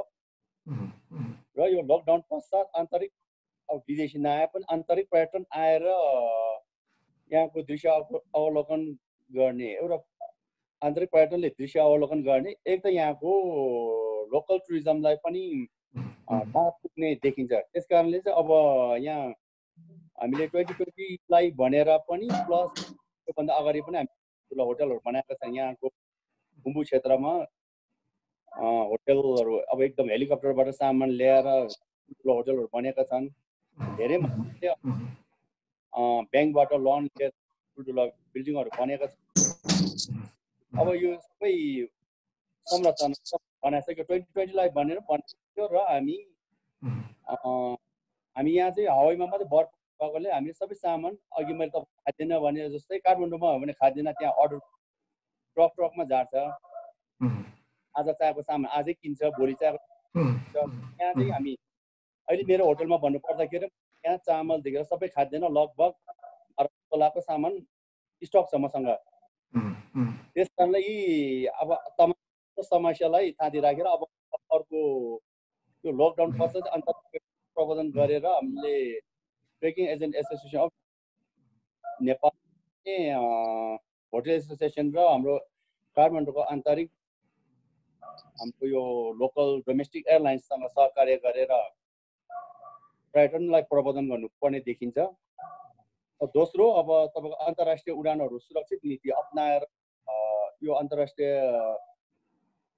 B: र यो लकडाउन पश्चात आन्तरिक अब विदेशी नआए पनि आन्तरिक पर्यटन आएर यहाँको दृश्य अवलोकन गर्ने, एउटा आन्तरिक पर्यटनले दृश्य अवलोकन गर्ने, एक त यहाँको लोकल टुरिज्मलाई पनि पुग्ने देखिन्छ। त्यस कारणले चाहिँ अब यहाँ हामीले 2020लाई भनेर पनि प्लस त्योभन्दा अगाडि पनि हामी ठुलो होटलहरू बनाएका छौँ। यहाँको खुम्बु क्षेत्रमा होटलहरू अब एकदम हेलिकप्टरबाट सामान ल्याएर ठुलो होटलहरू बनेका छन्। धेरै मान्छेले ब्याङ्कबाट लोन लिएर ठुल्ठुलो बिल्डिङहरू बनेका छन्। अब यो सबै संरचना बनाइसक्यो, 2020लाई भनेर बनाइसक्यो। र हामी यहाँ चाहिँ हवाईमा मात्रै बर्फ भएकोले हामीले सबै सामान अघि मैले त खाद्यान्न भने जस्तै काठमाडौँमा हो भने खाद्यान्न त्यहाँ अर्डर ट्रकमा झार्छ। आज चाहिएको सामान आजै किन्छ, भोलि चाहिएको यहाँ चाहिँ हामी अहिले मेरो होटलमा भन्नु पर्दाखेरि यहाँ चामलदेखि सबै खाद्यान्न लगभग 12 तोलाको सामान स्टक छ मसँग। त्यस कारणले यी अब तमाम समस्यालाई थाती राखेर अब अर्को यो लकडाउन पश्चात अन्तर्राष्ट्रिय प्रबन्धन गरेर हामीले ट्रेकिङ एजेन्ट एसोसिएसन अफ नेपालले होटल एसोसिएसन र हाम्रो काठमाडौँको आन्तरिक हाम्रो यो लोकल डोमेस्टिक एयरलाइन्ससँग सहकार्य गरेर पर्यटनलाई प्रबन्धन गर्नुपर्ने देखिन्छ। दोस्रो, अब तपाईँको अन्तर्राष्ट्रिय उडानहरू सुरक्षित नीति अपनाएर यो अन्तर्राष्ट्रिय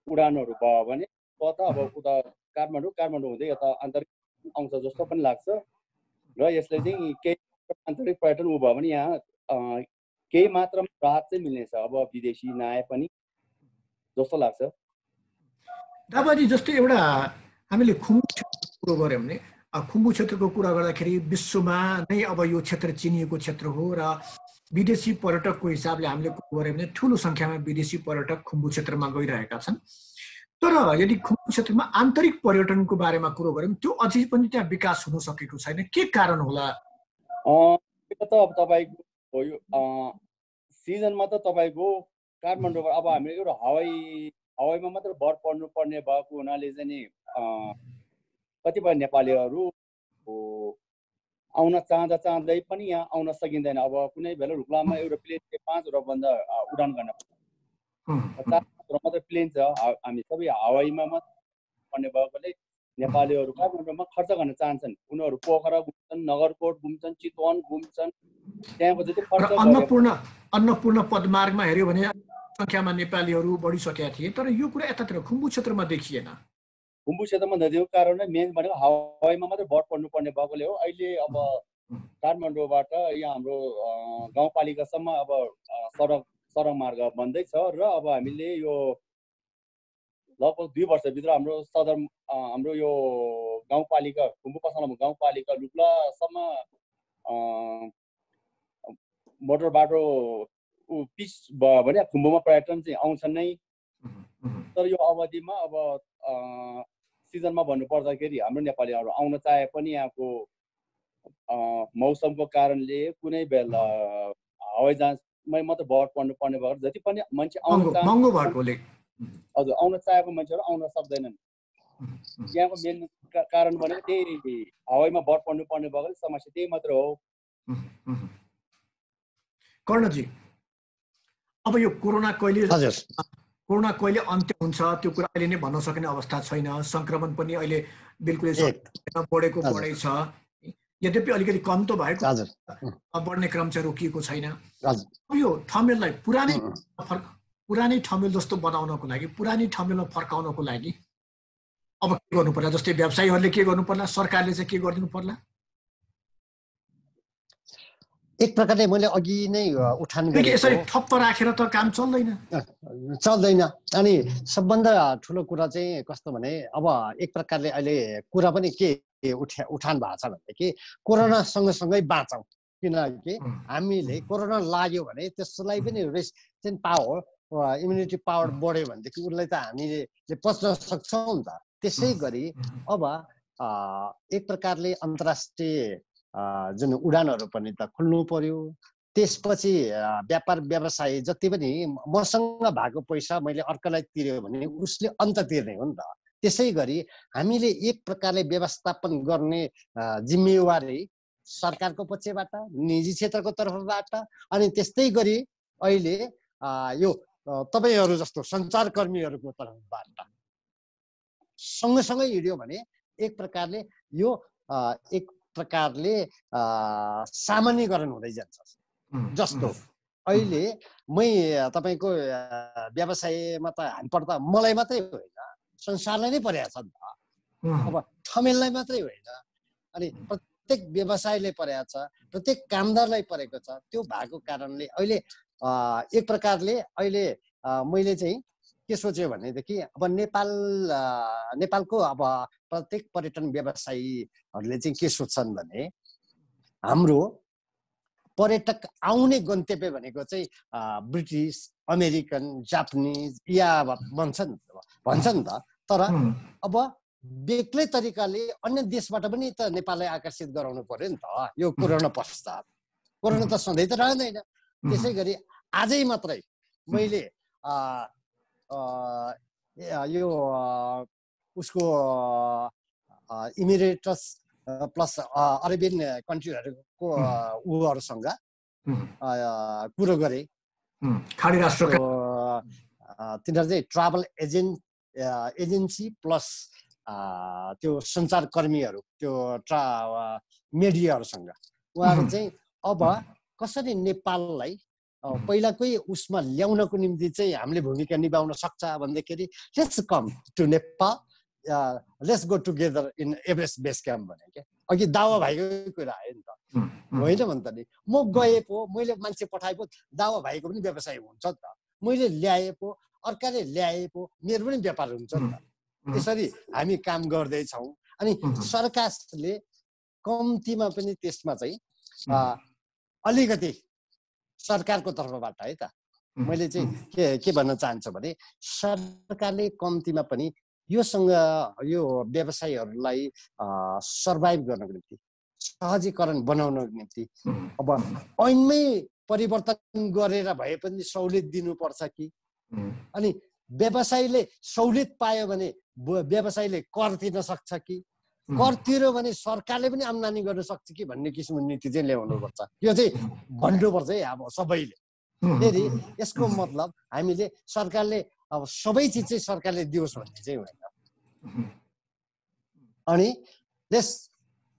B: उडानहरू भयो भने कता अब उता काठमाडौँ हुँदै यता आन्तरिक आउँछ जस्तो पनि लाग्छ र यसले चाहिँ केही आन्तरिक पर्यटन उ भयो भने यहाँ केही मात्रामा राहत चाहिँ मिल्नेछ अब विदेशी नआए पनि जस्तो लाग्छ।
A: दाबाजी जस्तै एउटा हामीले खुम्बु क्षेत्रको कुरा गऱ्यौँ भने खुम्बु क्षेत्रको कुरा गर्दाखेरि विश्वमा नै अब यो क्षेत्र चिनिएको क्षेत्र हो र विदेशी पर्यटकको हिसाबले हामीले गऱ्यौँ भने ठुलो सङ्ख्यामा विदेशी पर्यटक खुम्बु क्षेत्रमा गइरहेका छन्। तर यदि खुम्बु क्षेत्रमा आन्तरिक पर्यटनको बारेमा कुरो गऱ्यौँ त्यो अझै पनि त्यहाँ विकास हुन सकेको छैन, के कारण होला?
B: त्यो त अब तपाईँको यो सिजनमा त तपाईँको काठमाडौँबाट अब हामीले एउटा हवाईमा मात्र भर पर्नुपर्ने भएको हुनाले चाहिँ नि कतिपय नेपालीहरू आउन चाहँदै पनि यहाँ आउन सकिँदैन। अब कुनै बेला रुकुममा एउटा प्लेन 5 भन्दा उडान गर्न 4 मात्रै प्लेन छ। हामी सबै हवाईमा मात्र पर्ने भएकोले नेपालीहरू काठमाडौँमा खर्च गर्न चाहन्छन्। उनीहरू पोखरा घुम्छन्, नगरकोट घुम्छन्, चितवन घुम्छन्। त्यहाँको जति खर्च
A: अन्नपूर्ण पदमार्गमा हेऱ्यो भने सङ्ख्यामा नेपालीहरू बढिसकेका थिए, तर यो कुरा यतातिर खुम्बु क्षेत्रमा देखिएन।
B: खुम्बु क्षेत्रमा नदिएको कारणले मेन भनेको हवाईमा मात्रै भर पर्नुपर्ने भएकोले हो। अहिले अब काठमाडौँबाट यहाँ हाम्रो गाउँपालिकासम्म अब सडक मार्ग बन्दैछ र अब हामीले यो लगभग 2 वर्षभित्र हाम्रो यो गाउँपालिका खुम्बु पसलमा गाउँपालिका लुक्लासम्म मोटर बाटो पिच भयो भने खुम्बुमा पर्यटन चाहिँ आउँछ नै। तर यो अवधिमा अब सिजनमा भन्नुपर्दाखेरि हाम्रो नेपालीहरू आउन चाहे पनि यहाँको मौसमको कारणले कुनै बेला हवाई जहाजमै मात्र भर पर्नुपर्ने भएर जति पनि मान्छे हजुर आउन चाहेको मान्छेहरू आउन सक्दैनन्। यहाँको मेन कारण भनेको त्यही हवाईमा भर पर्नुपर्ने भएकोले समस्या त्यही मात्र हो।
A: कर्णजी, अब यो कोरोना कहिले अन्त्य हुन्छ त्यो कुरा अहिले नै भन्न सक्ने अवस्था छैन। संक्रमण पनि अहिले बिल्कुलै बढेको छ। यद्यपि अलिकति कम त भएको, बढ्ने क्रम चाहिँ रोकिएको छैन। यो ठमेललाई पुरानै ठमेल जस्तो बनाउनको लागि, पुरानै ठमेलमा फर्काउनको लागि अब के गर्नु पर्ला? जस्तै व्यवसायीहरूले के गर्नु पर्ला, सरकारले चाहिँ के गरिदिनु पर्ला?
C: एक प्रकारले मैले अघि नै उठान गरेको
A: यसरी ठप्प राखेर त काम
C: चल्दैन। अनि सबभन्दा ठुलो कुरा चाहिँ कस्तो भने अब एक प्रकारले अहिले कुरा पनि के उठान भएको छ भनेदेखि कोरोना सँगसँगै बाँचौँ। किनकि हामीले कोरोना लाग्यो भने त्यसलाई पनि रेसिस्टेन्ट पावर इम्युनिटी पावर बढ्यो भनेदेखि उसलाई त हामीले पच्न सक्छौँ नि त। त्यसै गरी अब एक प्रकारले अन्तर्राष्ट्रिय जुन उडानहरू पनि त खुल्नु पर्यो। त्यसपछि व्यापार व्यवसाय जति पनि मसँग भएको पैसा मैले अर्कालाई तिर्यो भने उसले अन्त तिर्ने हो नि त। त्यसै गरी हामीले एक प्रकारले व्यवस्थापन गर्ने जिम्मेवारी सरकारको पक्षबाट, निजी क्षेत्रको तर्फबाट, अनि त्यस्तै गरी अहिले यो तपाईहरू जस्तो सञ्चारकर्मीहरूको तर्फबाट सँगसँगै हिँड्यो भने एक प्रकारले यो एक प्रकारले सामान्यीकरण हुँदै जान्छ। जस्तो अहिले तपाईको व्यवसायमा त हामी पर्दा मलाई मात्रै होइन संसारलाई नै परेको छ नि त। अब ठमेललाई मात्रै होइन, अनि प्रत्येक व्यवसायले परेको छ, प्रत्येक कामदारलाई परेको छ। त्यो भएको कारणले अहिले एक प्रकारले अहिले मैले चाहिँ के सोच्यो भनेदेखि अब नेपालको अब प्रत्येक पर्यटन व्यवसायीहरूले चाहिँ के सोच्छन् भने हाम्रो पर्यटक आउने गन्तव्य भनेको चाहिँ ब्रिटिस, अमेरिकन, जापानिज या भन्छन् नि त। तर अब बेग्लै तरिकाले अन्य देशबाट पनि त नेपाललाई आकर्षित गराउनु पर्यो नि त। यो कोरोना पश्चात, कोरोना त सधैँ त रहँदैन। त्यसै गरी आजै मात्रै मैले यो उसको इमिरेटस प्लस अरेबियन कन्ट्रीहरूको उहरूसँग कुरो गरेँ।
A: खाडी राष्ट्रका
C: तिनीहरू चाहिँ ट्राभल एजेन्सी प्लस त्यो सञ्चारकर्मीहरू त्यो मिडियाहरूसँग उहाँहरू चाहिँ अब कसरी नेपाललाई पहिलाकै उसमा ल्याउनको निम्ति चाहिँ हामीले भूमिका निभाउन सक्छ भन्दाखेरि let's come to Nepal, let's go together in Everest base camp भने क्या अघि दावा भाइको कुरा आयो नि त होइन भन्छ नि। म गए पो मैले मान्छे पठाए पो दावा भाइको पनि व्यवसाय हुन्छ नि त, मैले ल्याए पो अर्काले ल्याए पो मेरो पनि व्यापार हुन्छ नि त। त्यसरी हामी काम गर्दैछौँ। अनि सरकारले कम्तीमा पनि त्यसमा चाहिँ अलिकति सरकारको तर्फबाट है त मैले चाहिँ के भन्न चाहन्छु भने सरकारले कम्तीमा पनि योसँग यो व्यवसायहरूलाई सर्भाइभ गर्नको निम्ति सहजीकरण बनाउनको निम्ति अब ऐनमै परिवर्तन गरेर भए पनि सहुलियत दिनुपर्छ कि, अनि व्यवसायीले सहुलियत पायो भने व्यवसायीले कर तिर्न सक्छ कि, कर तिर्यो भने सरकारले पनि आम्दानी गर्न सक्छ कि भन्ने किसिमको नीति चाहिँ ल्याउनुपर्छ। यो चाहिँ भन्नुपर्छ है अब सबैले। फेरि यसको मतलब हामीले सरकारले अब सबै चिज चाहिँ सरकारले दियोस् भन्ने चाहिँ होइन। अनि लेट्स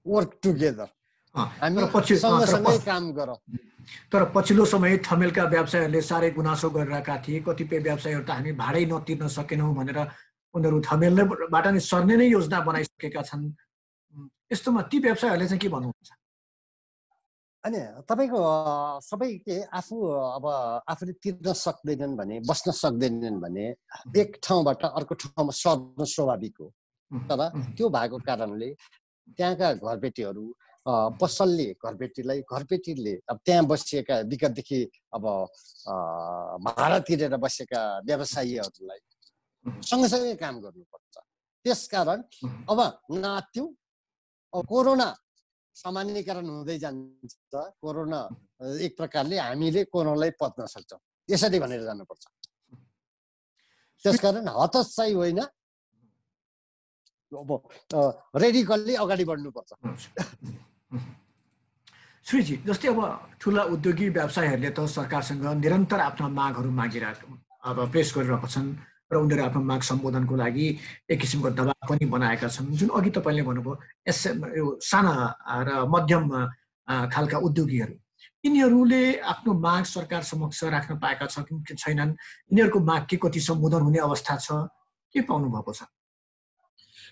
C: वर्क टुगेदर, हामी सँगसँगै काम गरौँ।
A: तर पछिल्लो समय थमेलका व्यवसायहरूले साह्रै गुनासो गरिरहेका थिए। कतिपय व्यवसायहरू त हामी भाडै नतिर्न सकेनौँ भनेर उनीहरू थमेलबाट नै सर्ने नै योजना बनाइसकेका छन्। यस्तोमा ती व्यवसायहरूले चाहिँ के भन्नुहुन्छ?
C: अनि तपाईँको सबैले आफूले तिर्न सक्दैनन् भने, बस्न सक्दैनन् भने एक ठाउँबाट अर्को ठाउँमा सर्नु स्वाभाविक हो। तर त्यो भएको कारणले त्यहाँका घरबेटीहरू पसलले घरबेटीले अब त्यहाँ बसिएका विगतदेखि अब भाडा तिरेर बसेका व्यवसायीहरूलाई सँगसँगै काम गर्नुपर्छ। त्यसकारण अब नात्यो कोरोना सामान्यकरण हुँदै जान्छ। कोरोना एक प्रकारले हामीले कोरोनालाई पत्न सक्छौँ यसरी भनेर जानुपर्छ। त्यसकारण हतोत्साही होइन, अब रेडिकल्ली अगाडि बढ्नुपर्छ।
A: श्रीजी, जस्तै अब ठुला उद्योगी व्यवसायहरूले त सरकारसँग निरन्तर आफ्ना मागहरू मागिरहेको अब पेश गरिरहेका छन् र उनीहरू आफ्नो माग सम्बोधनको लागि एक किसिमको दबाब पनि बनाएका छन्। जुन अघि तपाईँले भन्नुभयो यो साना र मध्यम खालका उद्योगीहरू, यिनीहरूले आफ्नो माग सरकार समक्ष राख्न पाएका छन् कि छैनन्? यिनीहरूको माग के कति सम्बोधन हुने अवस्था छ, के पाउनु भएको छ?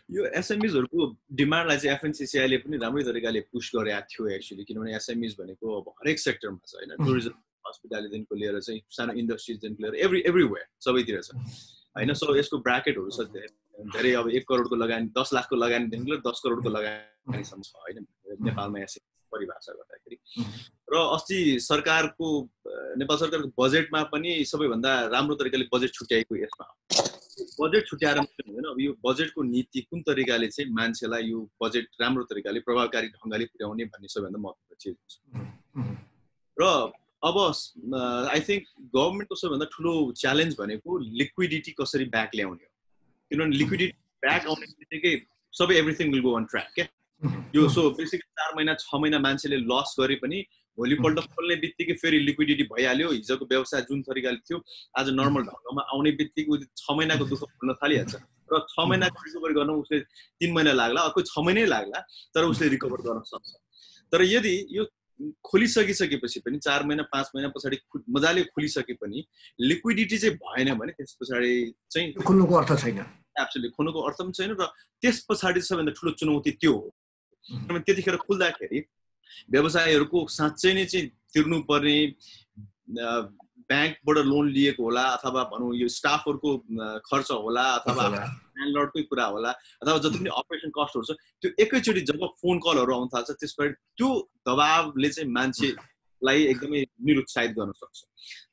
D: यो एसएमइजहरूको डिमान्डलाई चाहिँ एफएनसीसीआईले पनि राम्रै तरिकाले पुश गरेको थियो एक्चुअली। किनभने एसएमइज भनेको अब हरेक सेक्टरमा छ होइन, टुरिज्म हस्पिटालिटीदेखिको लिएर चाहिँ सानो इन्डस्ट्रिजदेखिको लिएर एभ्रिवेयर सबैतिर छ होइन। सो यसको ब्राकेटहरू छ धेरै, अब 1 करोडको लगानी 10 लाखको लगानीदेखि लिएर 10 करोडको लगानीसम्म छ होइन नेपालमा एसएमइ परिभाषा गर्दाखेरि। र अस्ति नेपाल सरकारको बजेटमा पनि सबैभन्दा राम्रो तरिकाले बजेट छुट्याएको यसमा बजेट छुट्याएर मात्रै हुँदैन, अब यो बजेटको नीति कुन तरिकाले चाहिँ मान्छेलाई यो बजेट राम्रो तरिकाले प्रभावकारी ढङ्गले पुर्याउने भन्ने सबैभन्दा महत्त्वपूर्ण चिज हुन्छ। र अब आई थिङ्क गभर्मेन्टको सबैभन्दा ठुलो च्यालेन्ज भनेको लिक्विडिटी कसरी ब्याक ल्याउने हो। किनभने लिक्विडिटी ब्याक आउने बित्तिकै सबै everything will go on track क्या यो। सो बेसिकली 4 महिना 6 महिना मान्छेले लस गरे पनि भोलिपल्ट खोल्ने बित्तिकै फेरि लिक्विडिटी भइहाल्यो। हिजोको व्यवसाय जुन तरिकाले थियो आज नर्मल ढङ्गमा आउने बित्तिकै 6 महिनाको दुःख भुल्न थालिहाल्छ। र 6 महिनाको रिकभर गर्न उसले 3 महिना लाग्ला, अर्को 6 महिनै लाग्ला, तर उसले रिकभर गर्न सक्छ। तर यदि यो खोलिसकिसकेपछि पनि 4 महिना 5 महिना पछाडि मजाले खोलिसके पनि लिक्विडिटी चाहिँ भएन भने त्यस पछाडि चाहिँ
A: खोल्नुको अर्थ छैन।
D: एब्सोल्युटली खोल्नुको अर्थ पनि छैन। र त्यस पछाडि सबैभन्दा ठुलो चुनौती त्यो हो। किनभने त्यतिखेर खुल्दाखेरि व्यवसायहरूको साँच्चै नै चाहिँ तिर्नुपर्ने ब्याङ्कबाट लोन लिएको होला अथवा भनौँ यो स्टाफहरूको खर्च होला अथवा ल्यान्डलर्डकै कुरा होला अथवा जति पनि अपरेसन कस्टहरू छ त्यो एकैचोटि जब फोन कलहरू आउन थाल्छ त्यसपछि त्यो दबावले चाहिँ मान्छेलाई एकदमै निरुत्साहित गर्न सक्छ।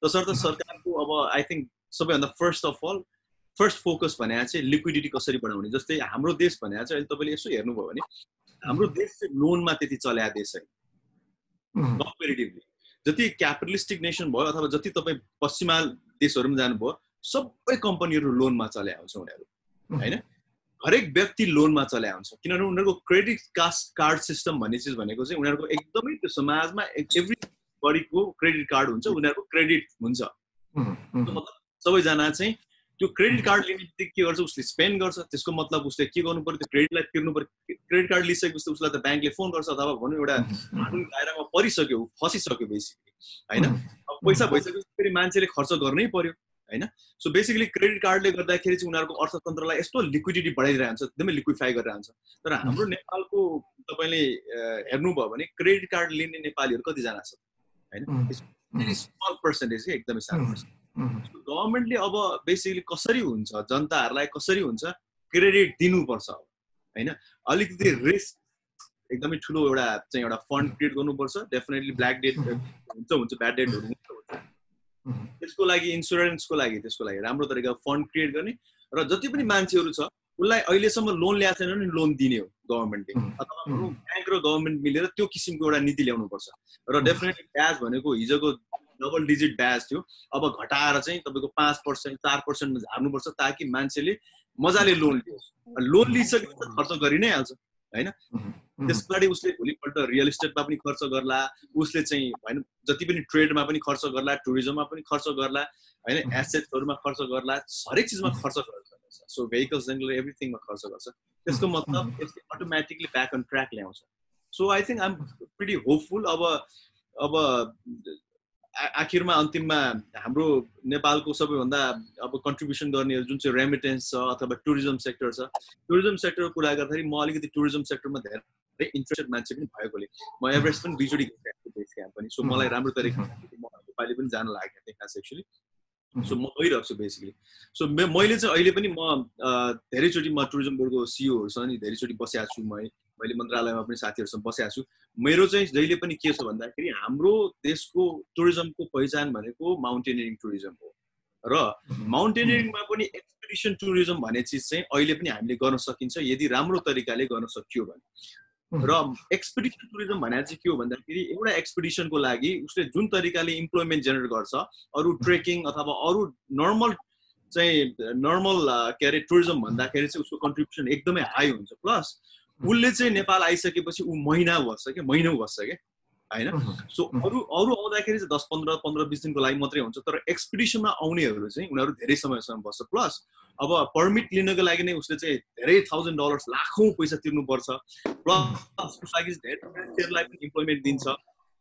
D: तसर्थ सरकारको अब आई थिङ्क सबैभन्दा फर्स्ट फोकस भने चाहिँ लिक्विडिटी कसरी बढाउने। जस्तै हाम्रो देश भने चाहिँ अहिले तपाईँले यसो हेर्नुभयो भने हाम्रो देश चाहिँ लोनमा त्यति चल्या देश छैन कम्पेरिटिभली। जति क्यापिटलिस्टिक नेसन भयो अथवा जति तपाईँ पश्चिमा देशहरूमा जानुभयो सबै कम्पनीहरू लोनमा चल्या हुन्छ उनीहरू होइन। हरेक व्यक्ति लोनमा चल्या हुन्छ किनभने उनीहरूको क्रेडिट कार्ड सिस्टम भन्ने चिज भनेको चाहिँ उनीहरूको एकदमै त्यो समाजमा एभ्री बडीको क्रेडिट कार्ड हुन्छ, उनीहरूको क्रेडिट हुन्छ मतलब सबैजना चाहिँ त्यो क्रेडिट कार्ड लिने बित्तिकै के गर्छ उसले स्पेन्ड गर्छ त्यसको मतलब उसले के गर्नु पर्यो त्यो क्रेडिटलाई तिर्नु पर्यो क्रेडिट कार्ड लिइसकेपछि उसलाई त ब्याङ्कले फोन गर्छ अथवा भनौँ एउटा कानुन दायरामा परिसक्यो फसिसक्यो बेसिकली हैन अब पैसा भइसकेपछि फेरि मान्छेले खर्च गर्नै पर्यो हैन सो बेसिकली क्रेडिट कार्डले गर्दाखेरि चाहिँ उनीहरूको अर्थतन्त्रलाई यस्तो लिक्विडिटी बढाइरहेको हुन्छ एकदमै लिक्विफाई गरेर हुन्छ तर हाम्रो नेपालको तपाईँले हेर्नुभयो भने क्रेडिट कार्ड लिने नेपालीहरू कतिजना छ हैन स्मल पर्सेन्टेज के एकदमै सानो गभर्मेन्टले अब बेसिकली कसरी हुन्छ जनताहरूलाई कसरी हुन्छ क्रेडिट दिनुपर्छ हैन अलिकति रिस्क एकदमै ठुलो एउटा फन्ड क्रिएट गर्नुपर्छ डेफिनेटली ब्ल्याक डेट हुन्छ ब्याड डेटहरू हुन्छ त्यसको लागि इन्सुरेन्सको लागि त्यसको लागि राम्रो तरिकाको फन्ड क्रिएट गर्ने र जति पनि मान्छेहरू छ उसलाई अहिलेसम्म लोन ल्याएको छैन भने लोन दिने हो गभर्मेन्टले अथवा ब्याङ्क र गभर्मेन्ट मिलेर त्यो किसिमको एउटा नीति ल्याउनुपर्छ र डेफिनेटली ब्याज भनेको हिजोको डबल डिजिट ब्याज थियो अब घटाएर चाहिँ तपाईँको 5% 4%मा झार्नुपर्छ ताकि मान्छेले मजाले लोन लियोस् लोन लिइसकेपछि खर्च गरि नै हाल्छ हैन त्यसपछि उसले भोलिपल्ट रियल इस्टेटमा पनि खर्च गर्ला उसले चाहिँ हैन जति पनि ट्रेडमा पनि खर्च गर्ला टुरिज्ममा पनि खर्च गर्ला हैन एसेट्सहरुमा खर्च गर्ला हरेक चीजमा खर्च गर्छ सो भेहिकल्सदेखि लिएर एभ्रिथिङमा खर्च गर्छ त्यसको मतलब यसले अटोमेटिकली ब्याक अन ट्र्याक ल्याउँछ so I think I am pretty hopeful अब आखिरमा अन्तिममा हाम्रो नेपालको सबैभन्दा अब कन्ट्रिब्युसन गर्ने जुन चाहिँ रेमिटेन्स छ अथवा टुरिज्म सेक्टर छ टुरिज्म सेक्टरको कुरा गर्दाखेरि म अलिकति टुरिज्म सेक्टरमा धेरै इन्ट्रेस्टेड मान्छे पनि भएकोले म एभरेस्ट पनि दुईचोटि गएको बेस क्याम्प पनि सो मलाई राम्रो तरिकाले म नेपाली पनि जान लागेको थिएँ खास एक्चुअली सो म गइरहेको छु बेसिकली सो मैले चाहिँ अहिले पनि म धेरैचोटि म टुरिज्म बोर्डको सिइओहरूसँग नि धेरैचोटि बसेको छु मैले मन्त्रालयमा पनि साथीहरूसँग बसेको छु मेरो चाहिँ जहिले पनि के छ भन्दाखेरि हाम्रो देशको टुरिज्मको पहिचान भनेको माउन्टेनियरिङ टुरिज्म हो र माउन्टेनियरिङमा पनि एक्सपिडिसन टुरिज्म भन्ने चिज चाहिँ अहिले पनि हामीले गर्न सकिन्छ यदि राम्रो तरिकाले गर्न सकियो भने र एक्सपिडिसन टुरिज्म भने चाहिँ के हो भन्दाखेरि एउटा एक्सपिडिसनको लागि उसले जुन तरिकाले इम्प्लोइमेन्ट जेनेरेट गर्छ अरू ट्रेकिङ अथवा अरू नर्मल के अरे टुरिज्म भन्दाखेरि चाहिँ उसको कन्ट्रिब्युसन एकदमै हाई हुन्छ प्लस उसले चाहिँ नेपाल आइसकेपछि ऊ महिनौ बस्छ क्या हैन सो अरू आउँदाखेरि चाहिँ 10-15-20 दिनको लागि मात्रै हुन्छ तर एक्सपिडिसनमा आउनेहरू चाहिँ उनीहरू धेरै समयसम्म बस्छ प्लस अब पर्मिट लिनको लागि नै उसले चाहिँ धेरै $1000 लाखौं पैसा तिर्नुपर्छ प्लस उसको लागि धेरै पनि इम्प्लोइमेन्ट दिन्छ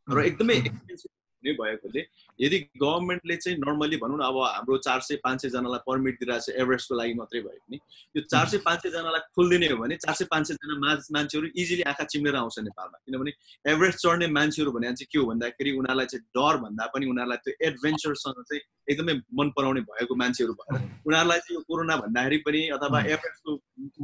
D: र एकदमै एक्सपेन्सिभ हुने भएकोले यदि गभर्नमेन्टले चाहिँ नर्मली भनौँ न अब हाम्रो 400-500 जनालाई पर्मिट दिइरहेको छ एभरेस्टको लागि मात्रै भए पनि त्यो 400-500 जनालाई खोलिदिने हो भने 400-500 जना मान्छेहरू इजिली आँखा चिम्लेर आउँछ नेपालमा किनभने एभरेस्ट चढ्ने मान्छेहरू भने चाहिँ के हो भन्दाखेरि उनीहरूलाई चाहिँ डर भन्दा पनि उनीहरूलाई त्यो एडभेन्चरसँग चाहिँ एकदमै मन पराउने भएको मान्छेहरू भएर उनीहरूलाई चाहिँ यो कोरोना भन्दाखेरि पनि अथवा एभरेस्टको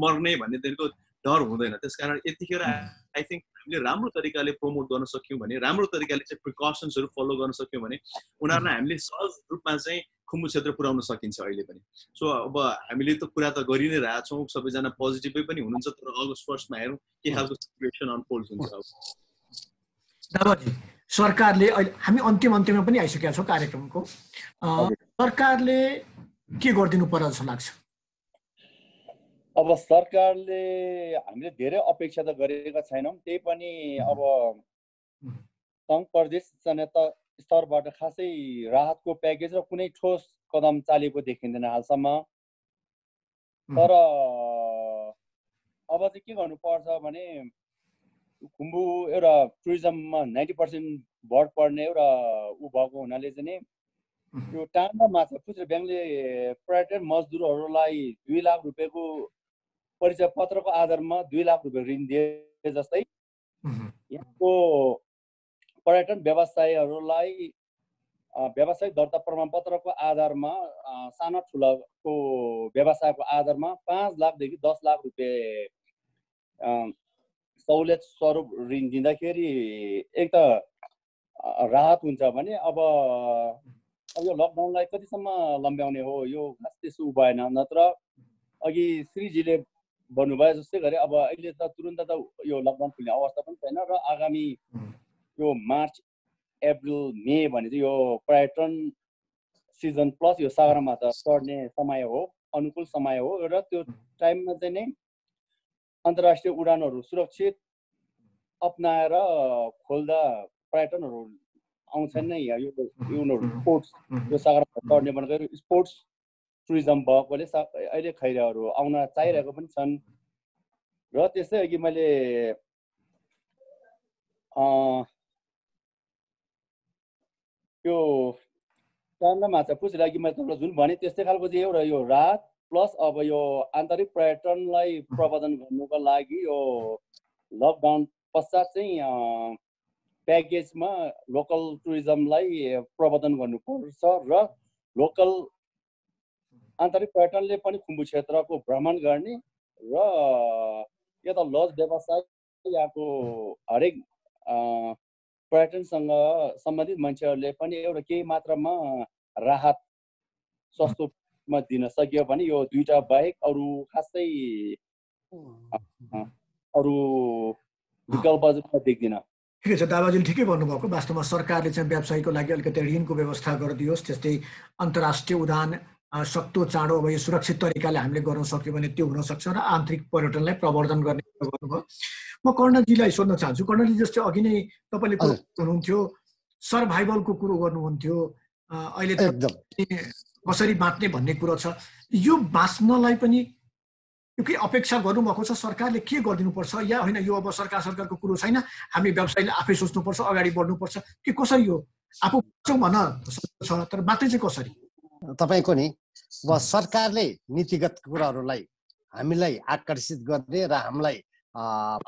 D: मर्ने भन्ने त्यसको डर हुँदैन त्यसकारण यतिखेर आई थिंक हामीले राम्रो तरिकाले प्रमोट गर्न सक्यौं भने राम्रो तरिकाले चाहिँ प्रिकसन्सहरु फलो गर्न सक्यौं भने उनीहरुलाई हामीले सहज रूपमा चाहिँ खुम्बु क्षेत्र पुर्याउन सकिन्छ अहिले पनि सो अब हामीले त कुरा त गरि नै रहेका छौं सबैजना पोजिटिभै पनि हुनुहुन्छ तर अगस्त 1 मा हेरौं के खालको सिचुएसन अनफोल्ड हुन्छ
A: दादाजी सरकारले हामी अन्तिममा पनि आइसकेका छौं कार्यक्रमको सरकारले के गर्दिनु पर्छ जस्तो लाग्छ
B: अब सरकारले हामीले धेरै अपेक्षा त गरेका छैनौं त्यही पनि अब संघ प्रदेश जनता स्तरबाट खासै राहतको प्याकेज र कुनै ठोस कदम चालेको देखिँदैन हालसम्म तर अब चाहिँ के गर्नुपर्छ भने खुम्बु एउटा टुरिज्ममा 90% भर पर्ने एउटा भएको हुनाले चाहिँ यो टाढा माछा खुचरा ब्याङ्कले पर्यटन मजदुरहरूलाई 2 लाख रुपैयाँको परिचय पत्रको आधारमा 2 लाख रुपैयाँ ऋण दिए जस्तै यहाँको पर्यटन व्यवसायीहरूलाई व्यवसायिक दर्ता प्रमाणपत्रको आधारमा साना ठुलाको व्यवसायको आधारमा 5 लाखदेखि 10 लाख रुपैयाँ सहुलियत स्वरूप ऋण दिँदाखेरि एक त राहत हुन्छ भने अब यो लकडाउनलाई कतिसम्म लम्ब्याउने हो यो खास त्यसो भएन नत्र अघि श्रीजीले भन्नुभयो जस्तै गरे अब अहिले त तुरुन्त त यो लकडाउन खुल्ने अवस्था पनि छैन र आगामी यो मार्च अप्रिल मे भने चाहिँ यो पर्यटन सिजन प्लस यो सगरमाथा चढ्ने समय हो अनुकूल समय हो र त्यो टाइममा चाहिँ नै अन्तर्राष्ट्रिय उडानहरू सुरक्षित अपनाएर खोल्दा पर्यटनहरू आउँछन् नै यहाँ यो स्पोर्ट्स यो सगरमाथा चढ्ने भनेको स्पोर्ट्स टुरिज्म भएकोले अहिले खैराहरू आउन चाहिरहेको पनि छन्। र त्यस्तै अघि मैले यो चान्दा माछा पुछेर अघि मैले तपाईँलाई जुन भने त्यस्तै खालको चाहिँ एउटा यो राहत प्लस अब यो आन्तरिक पर्यटनलाई प्रवर्धन गर्नुको लागि यो लकडाउन पश्चात चाहिँ प्याकेजमा लोकल टुरिज्मलाई प्रवर्धन गर्नुपर्छ र लोकल आन्तरिक पर्यटनले पनि खुम्बु क्षेत्रको भ्रमण गर्ने र यता लज व्यवसाय यहाँको हरेक पर्यटनसँग सम्बन्धित मान्छेहरूले पनि एउटा केही मात्रामा राहत सस्तोमा दिन सक्यो भने यो दुईटा बाहेक अरू खासै अरू विकल्प देख्दिन।
A: ठिकै छ दावाजीले ठिकै भन्नुभएको। वास्तवमा सरकारले चाहिँ व्यवसायको लागि अलिकति ऋणको व्यवस्था गरिदियोस्, त्यस्तै अन्तर्राष्ट्रिय उडान सक्दो चाँडो अब यो सुरक्षित तरिकाले हामीले गर्न सक्यो भने त्यो हुनसक्छ र आन्तरिक पर्यटनलाई प्रवर्धन गर्ने गर्नुभयो। म कर्णजीलाई सोध्न चाहन्छु। कर्णजी जस्तै अघि नै तपाईँले कुरो गर्नुहुन्थ्यो, सर्भाइभलको कुरो गर्नुहुन्थ्यो, अहिले कसरी बाँच्ने भन्ने कुरो छ। यो बाँच्नलाई पनि यो के अपेक्षा गर्नुभएको छ सरकारले के गरिदिनुपर्छ या होइन यो अब सरकारको कुरो छैन, हामी व्यवसायले आफै सोच्नुपर्छ, अगाडि बढ्नुपर्छ कि कसरी हो? आफू भन्न छ तर बाँच्ने चाहिँ कसरी?
C: तपाईँको नि अब सरकारले नीतिगत कुराहरूलाई हामीलाई आकर्षित गर्ने र हामीलाई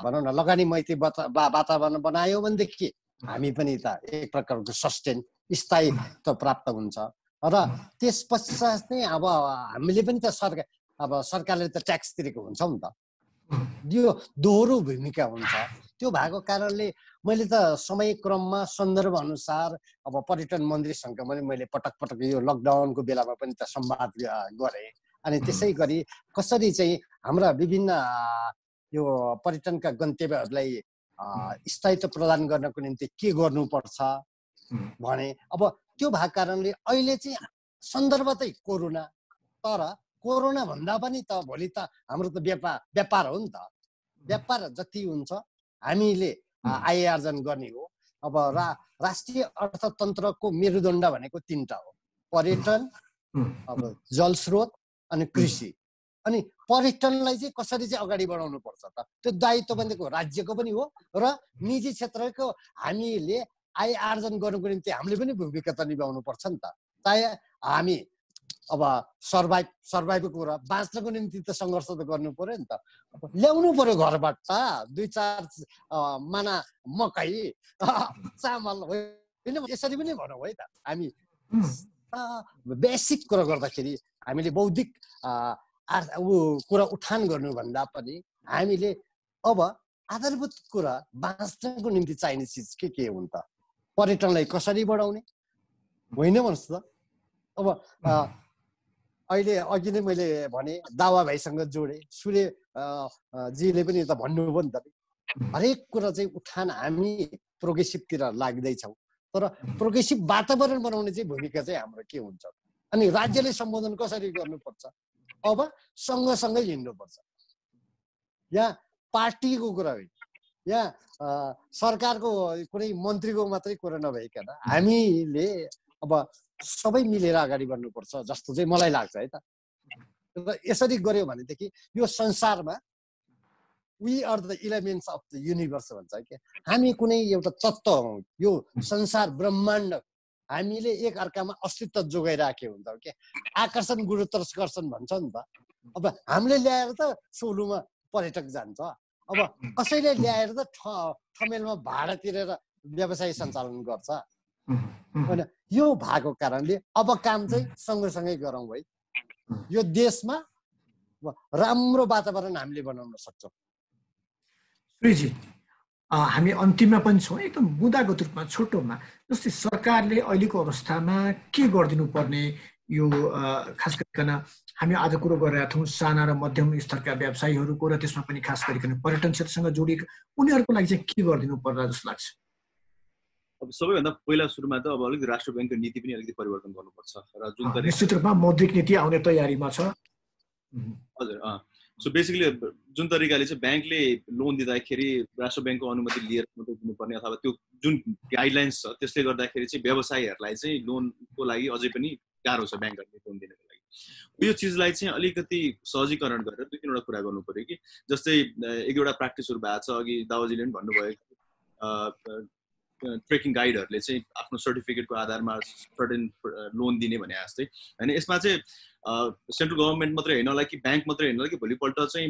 C: भनौँ न लगानी मैत्री वातावरण बनायो भनेदेखि हामी पनि त एक प्रकारको सस्टेन स्थायित्व प्राप्त हुन्छ र त्यस पश्चात चाहिँ अब हामीले पनि त सरकारले त ट्याक्स तिरेको हुन्छौँ नि त। यो दोहोरो भूमिका हुन्छ। त्यो भएको कारणले मैले त समय क्रममा सन्दर्भ अनुसार अब पर्यटन मन्त्रीसँग मैले पटक पटक यो लकडाउनको बेलामा पनि त संवाद गरेँ। अनि त्यसै गरी कसरी चाहिँ हाम्रा विभिन्न यो पर्यटनका गन्तव्यहरूलाई स्थायित्व प्रदान गर्नको निम्ति के गर्नुपर्छ भने अब त्यो भएको कारणले अहिले चाहिँ सन्दर्भ चाहिँ कोरोना, तर कोरोना भन्दा पनि त भोलि त हाम्रो त व्यापार हो नि त। व्यापार जति हुन्छ हामीले आय आर्जन गर्ने हो। अब राष्ट्रिय अर्थतन्त्रको मेरुदण्ड भनेको तीनटा हो, पर्यटन, अब जलस्रोत अनि कृषि। अनि पर्यटनलाई चाहिँ कसरी चाहिँ अगाडि बढाउनु पर्छ त, त्यो दायित्व भनेको राज्यको पनि हो र निजी क्षेत्रको हामीले आय आर्जन गर्नुको निम्ति हामीले पनि भूमिका त निभाउनु पर्छ नि त। चाहे हामी अब सर्भाइभको कुरा बाँच्नको निम्ति त सङ्घर्ष त गर्नु पर्यो नि त। ल्याउनु पर्यो घरबाट 2-4 माना मकै चामल होइन, यसरी पनि भनौँ है त। हामी बेसिक कुरा गर्दाखेरि हामीले बौद्धिक कुरा उठान गर्नुभन्दा पनि हामीले अब आधारभूत कुरा बाँच्नको निम्ति चाहिने चिज के हुन् त? पर्यटनलाई कसरी बढाउने होइन भन्नुहोस् त। अब अहिले अघि नै मैले भने दावा भाइसँग जोडे, सूर्य जीले पनि त भन्नुभयो नि त, हरेक कुरा चाहिँ उठान हामी प्रोग्रेसिभतिर लाग्दैछौँ, तर प्रोग्रेसिभ वातावरण बनाउने चाहिँ भूमिका चाहिँ हाम्रो के हुन्छ? अनि राज्यले सम्बोधन कसरी गर्नुपर्छ? अब सँगसँगै हिँड्नुपर्छ। यहाँ पार्टीको कुरा होइन, यहाँ सरकारको कुनै मन्त्रीको मात्रै कुरा नभइकन हामीले अब सबै मिलेर अगाडि बढ्नुपर्छ जस्तो चाहिँ मलाई लाग्छ है त। र यसरी गऱ्यो भनेदेखि यो संसारमा we are the elements of the universe भन्छ कि हामी कुनै एउटा तत्त्व हौँ। यो संसार ब्रह्माण्ड हामीले एक अर्कामा अस्तित्व जोगाइराखेको हुन्छ के, आकर्षण गुरुत्वाकर्षण भन्छ नि त। अब हामीले ल्याएर त सोलुमा पर्यटक जान्छ, अब कसैले ल्याएर त ठमेलमा भाडा तिरेर व्यवसाय सञ्चालन गर्छ होइन। यो भएको कारणले अब काम चाहिँ सँगसँगै गरौँ है। यो देशमा राम्रो वातावरण हामीले बनाउन सक्छौँ।
A: श्रीजी, हामी अन्तिममा पनि छौँ, एकदम मुद्दागत रूपमा छोटोमा जस्तै सरकारले अहिलेको अवस्थामा के गरिदिनु पर्ने, यो खास गरिकन हामी आज कुरो गरिरहेका थियौँ साना र मध्यम स्तरका व्यवसायीहरूको र त्यसमा पनि खास गरिकन पर्यटन क्षेत्रसँग जोडिएका उनीहरूको लागि चाहिँ के गरिदिनु पर्ला जस्तो लाग्छ?
D: अब सबैभन्दा पहिला सुरुमा त अब अलिकति राष्ट्र ब्याङ्कको नीति पनि अलिकति परिवर्तन गर्नुपर्छ र जुन तरिकाले
A: निश्चित रूपमा मौद्रिक नीति आउने तयारीमा छ।
D: हजुर सो बेसिकली जुन तरिकाले चाहिँ ब्याङ्कले लोन दिँदाखेरि राष्ट्र ब्याङ्कको अनुमति लिएर मात्रै दिनुपर्ने अथवा त्यो जुन गाइडलाइन्स छ त्यसले गर्दाखेरि चाहिँ व्यवसायीहरूलाई चाहिँ लोनको लागि अझै पनि गाह्रो छ ब्याङ्कहरूले लोन दिनको लागि। यो चिजलाई चाहिँ अलिकति सहजीकरण गरेर 2-3 वटा कुरा गर्नु पर्यो कि जस्तै 1-2 प्र्याक्टिसहरू भएको छ। अघि दावाजीले पनि भन्नुभयो ट्रेकिङ गाइडहरूले चाहिँ आफ्नो सर्टिफिकेटको आधारमा सर्टेन लोन दिने भने जस्तै होइन। यसमा चाहिँ सेन्ट्रल गभर्मेन्ट मात्रै होइन होला कि ब्याङ्क मात्रै होइन होला कि भोलिपल्ट चाहिँ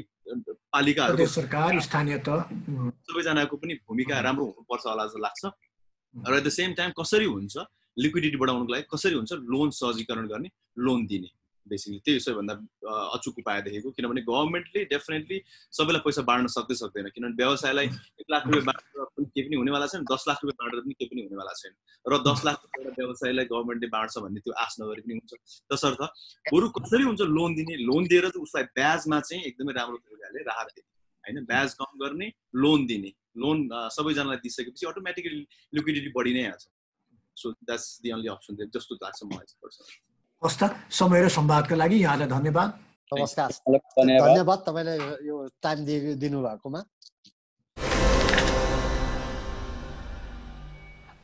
D: पालिकाहरू
A: सरकार स्थानीय तह
D: सबैजनाको पनि भूमिका राम्रो हुनुपर्छ होला जस्तो लाग्छ। र एट द सेम टाइम कसरी हुन्छ लिक्विडिटी बढाउनको लागि कसरी हुन्छ लोन सहजीकरण गर्ने लोन दिने बेसिकली त्यही सबैभन्दा अचुक उपाय देखेको। किनभने गभर्मेन्टले डेफिनेटली सबैलाई पैसा बाँड्न सक्दैन किनभने व्यवसायलाई 1 लाख रुपियाँ बाँडेर पनि केही पनि हुनेवाला छैन, 10 लाख रुपियाँ बाँडेर पनि केही पनि हुनेवाला छैन र 10 लाख रुपियाँ व्यवसायलाई गभर्मेन्टले बाँड्छ भन्ने त्यो आश नगरी पनि हुन्छ। तसर्थ बरु कसरी हुन्छ लोन दिने, लोन दिएर चाहिँ उसलाई ब्याजमा चाहिँ एकदमै राम्रो तरिकाले राहत दिने होइन, ब्याज कम गर्ने लोन दिने। लोन सबैजनालाई दिइसकेपछि अटोमेटिकली लिक्विडिटी बढी नै हाल्छ। So that's the only option जस्तो लाग्छ मलाई पर्सनली।
A: हस् त, समय र संवादका लागि यहाँलाई धन्यवाद।
C: नमस्कार, धन्यवाद तपाईँले यो टाइम दिनुभएकोमा।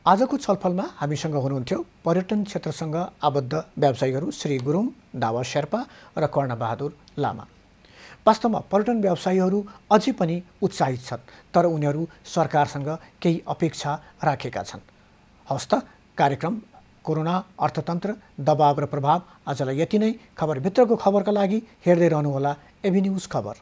A: आजको छलफलमा हामीसँग हुनुहुन्थ्यो पर्यटन क्षेत्रसँग आबद्ध व्यवसायीहरू श्री गुरुङ, दावा शेर्पा र कर्णबहादुर लामा। वास्तवमा पर्यटन व्यवसायीहरू अझै पनि उत्साहित छन्, तर उनीहरू सरकारसँग केही अपेक्षा राखेका छन्। हस् त, कार्यक्रम कोरोना, अर्थतन्त्र, दबाव र प्रभाव आजलाई यति नै। खबरभित्रको खबरका लागि हेर्दै रहनुहोला एभी न्युज खबर।